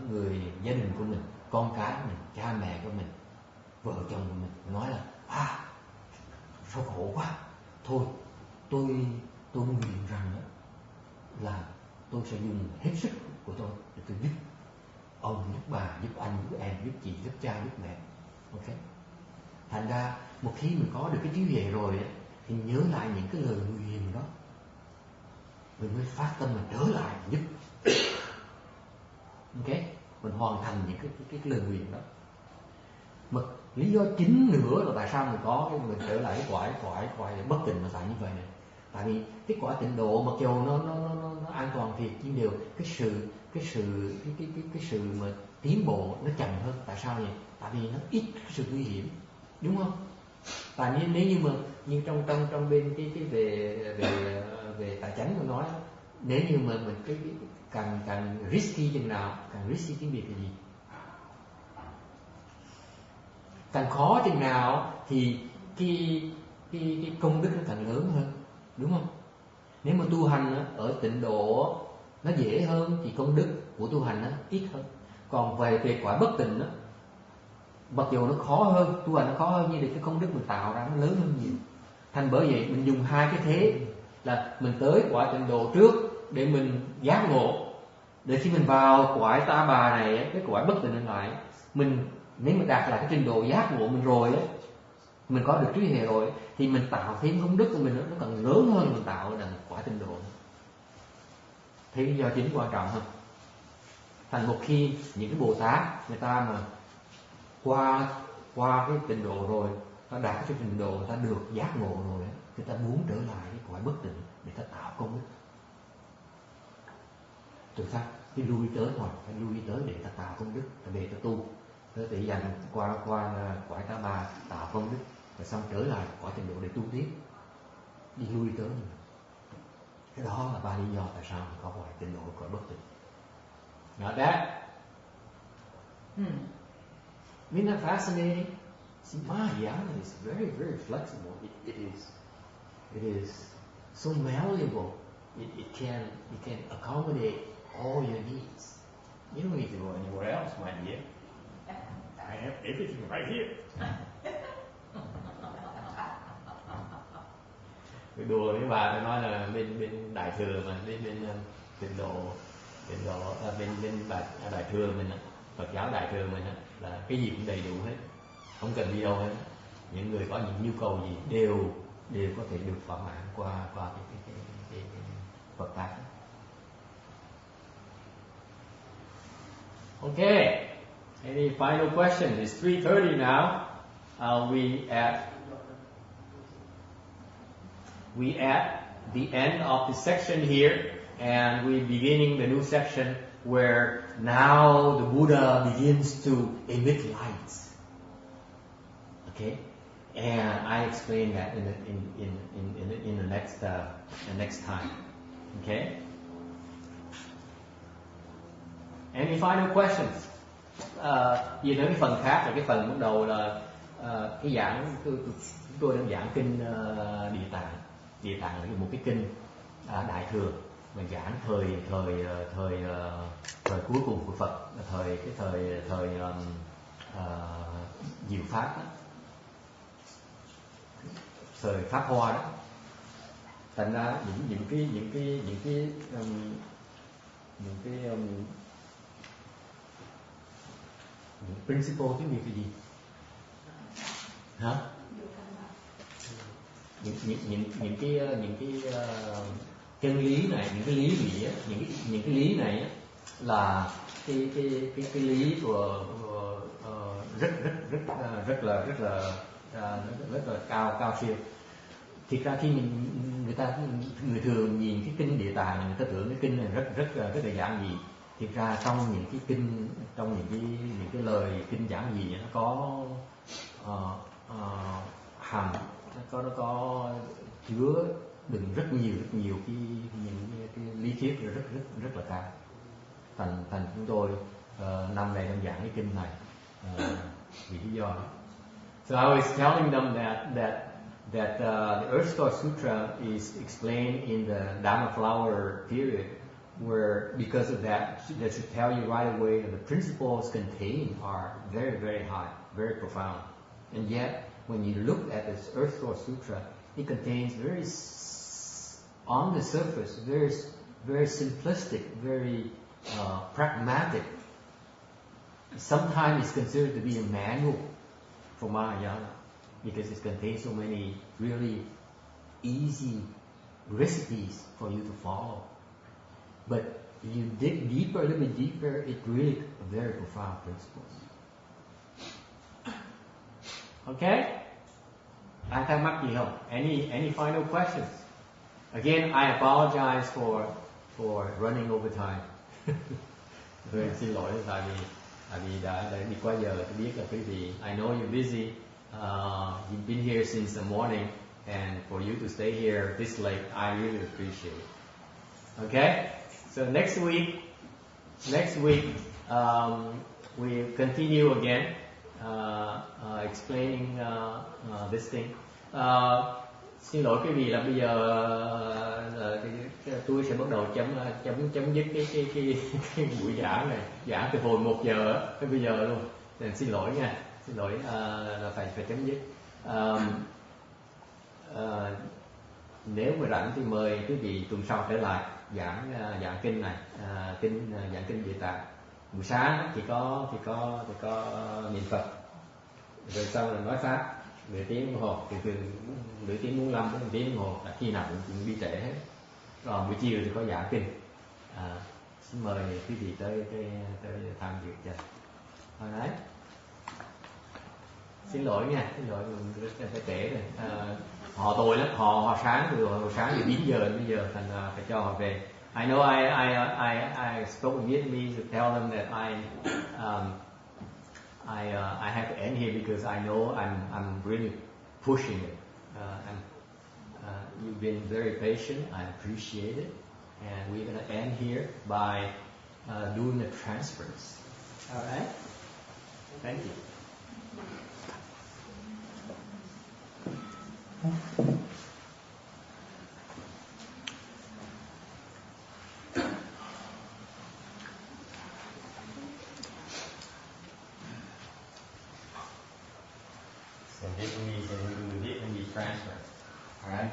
người gia đình của mình, con cái mình, cha mẹ của mình, vợ chồng của mình nói là sao khổ quá, thôi tôi nguyện rằng là tôi sẽ dùng hết sức của tôi để tôi giúp ông, giúp bà, giúp anh, giúp em, giúp chị, giúp cha, giúp mẹ. Ok. Thành ra một khi mình có được cái trí huệ rồi thì nhớ lại những cái lời nguyện đó, mình mới phát tâm mình trở lại giúp. Ok, mình hoàn thành những cái lời nguyện đó. Mà lý do chính nữa là tại sao mình có mình trở lại cái quả bất tịnh là tại như vậy này. Tại vì cái quả tịnh độ mặc dù nó an toàn thiệt, nhưng điều cái sự mà tiến bộ nó chậm hơn. Tại sao vậy? Tại vì nó ít cái sự nguy hiểm, đúng không? Tại nếu như mà như trong bên cái về tài chánh tôi nói, nếu như mà mình cái càng risky chừng nào, càng risky tiếng Việt là gì? Càng khó chừng nào thì cái công đức nó càng lớn hơn, đúng không? Nếu mà tu hành ở tịnh độ nó dễ hơn thì công đức của tu hành nó ít hơn. Còn về quả bất tịnh mặc dù nó khó hơn, tu hành nó khó hơn, nhưng cái công đức mình tạo ra nó lớn hơn nhiều. Thành bởi vậy mình dùng hai cái thế là mình tới quả tịnh độ trước để mình giác ngộ, để khi mình vào quả ta bà này, cái quả bất tịnh lại, mình nếu mình đạt lại cái trình độ giác ngộ mình rồi á, mình có được trí huệ rồi thì mình tạo thêm công đức của mình nó còn lớn hơn mình tạo đằng quả tịnh độ. Thế lý do chính quan trọng hơn. Thành một khi những cái Bồ Tát người ta mà qua cái tịnh độ rồi, ta đạt cái trình độ, người ta được giác ngộ rồi, người ta muốn trở lại cái quả bất tịnh để ta tạo công đức. Từ sao? Cái lui tới thôi, phải lui tới để ta tạo công đức, ta về ta tu, để dành qua quả ta bà tạo công đức, rồi xong trở lại quả tịnh độ để tu tiếp, đi lui tới. Cái đó là ba lý do tại sao mình có quả tịnh độ, quả bất tịnh. Not that. Isn't that fascinating? See, Mahayana is very, very flexible. It is so malleable. It can accommodate all your needs. You don't need to go anywhere else, my dear. I have everything right here. Tôi đùa với bà, tôi nói là bên đại thừa mà bên tịnh độ bên đại thừa mình, Phật giáo đại thừa mình là cái gì cũng đầy đủ hết, không cần đi đâu hết. Những người có những nhu cầu gì đều có thể được thỏa mãn qua cái Phật pháp. Okay. Any final question? It's 3:30 now. We at the end of the section here, and we're beginning the new section where now the Buddha begins to emit lights. Okay, and I explain that in the next time. Okay. Any final questions? Về đến cái phần khác là cái phần bắt đầu là cái giảng chúng tôi đang giảng kinh Địa Tạng. Địa Tạng là một cái kinh đại thừa mà giảng thời cuối cùng của Phật, thời diệu pháp đó, thời pháp hoa đó. Thành ra những cái principle tiếng Việt là gì? Hả? Những cái chân lý này, những cái lý nghĩa, những cái lý này là cái lý của rất là cao siêu. Thực ra khi người thường nhìn cái kinh Địa Tạng, người ta tưởng cái kinh này rất là giản dị. Thực ra trong những cái kinh, trong những cái lời kinh giản dị nó có hàm, nó có chứa đựng rất nhiều cái lý thuyết rất là cao. Thành chúng tôi năm nay đang giảng cái kinh này vì lý do đó. So I was telling them that the Earth Store Sutra is explained in the Dharma Flower period, where because of that should tell you right away that the principles contained are very, very high, very profound. And yet, when you look at this Earth Store Sutra, it contains very on the surface, very simplistic, very pragmatic. Sometimes it's considered to be a manual for Mahayana because it contains so many really easy recipes for you to follow. But if you dig deeper, a little bit deeper, it's really a very profound principles. Okay? Ai thắc mắc gì không? Any final questions? Again, I apologize for running over time. Tôi xin lỗi tại vì đã đi qua giờ. Tôi biết là quý vị, I know you're busy. You've been here since the morning, and for you to stay here this late, I really appreciate it. Okay? So next week, we'll continue again explaining this thing. Xin lỗi quý vị là bây giờ tôi sẽ bắt đầu chấm dứt cái buổi giảng này, giảng từ hồi 1 giờ tới bây giờ luôn. Nên xin lỗi nha, xin lỗi là phải chấm dứt. Nếu mà rảnh thì mời quý vị tuần sau trở lại giảng kinh này, giảng kinh Địa Tạng. Buổi sáng thì có niệm Phật, rồi sau là nói pháp nửa tiếng đồng hồ, thường nửa tiếng 45 đến 1 tiếng đồng hồ, khi nào cũng đi trễ hết. Còn buổi chiều thì có giảng kinh. Xin mời quý vị tới tham dự cho. Alright. Xin lỗi nha, xin lỗi phải trễ rồi. Họ tồi lắm, họ sáng từ 9 giờ đến bây giờ, thành phải cho họ về. I know I spoke in Vietnamese to tell them that I have to end here because I know I'm really pushing it. You've been very patient. I appreciate it, and we're going to end here by doing a transference. All right. Thank you. So Vietnamese and we do the Vietnamese transfer. All right.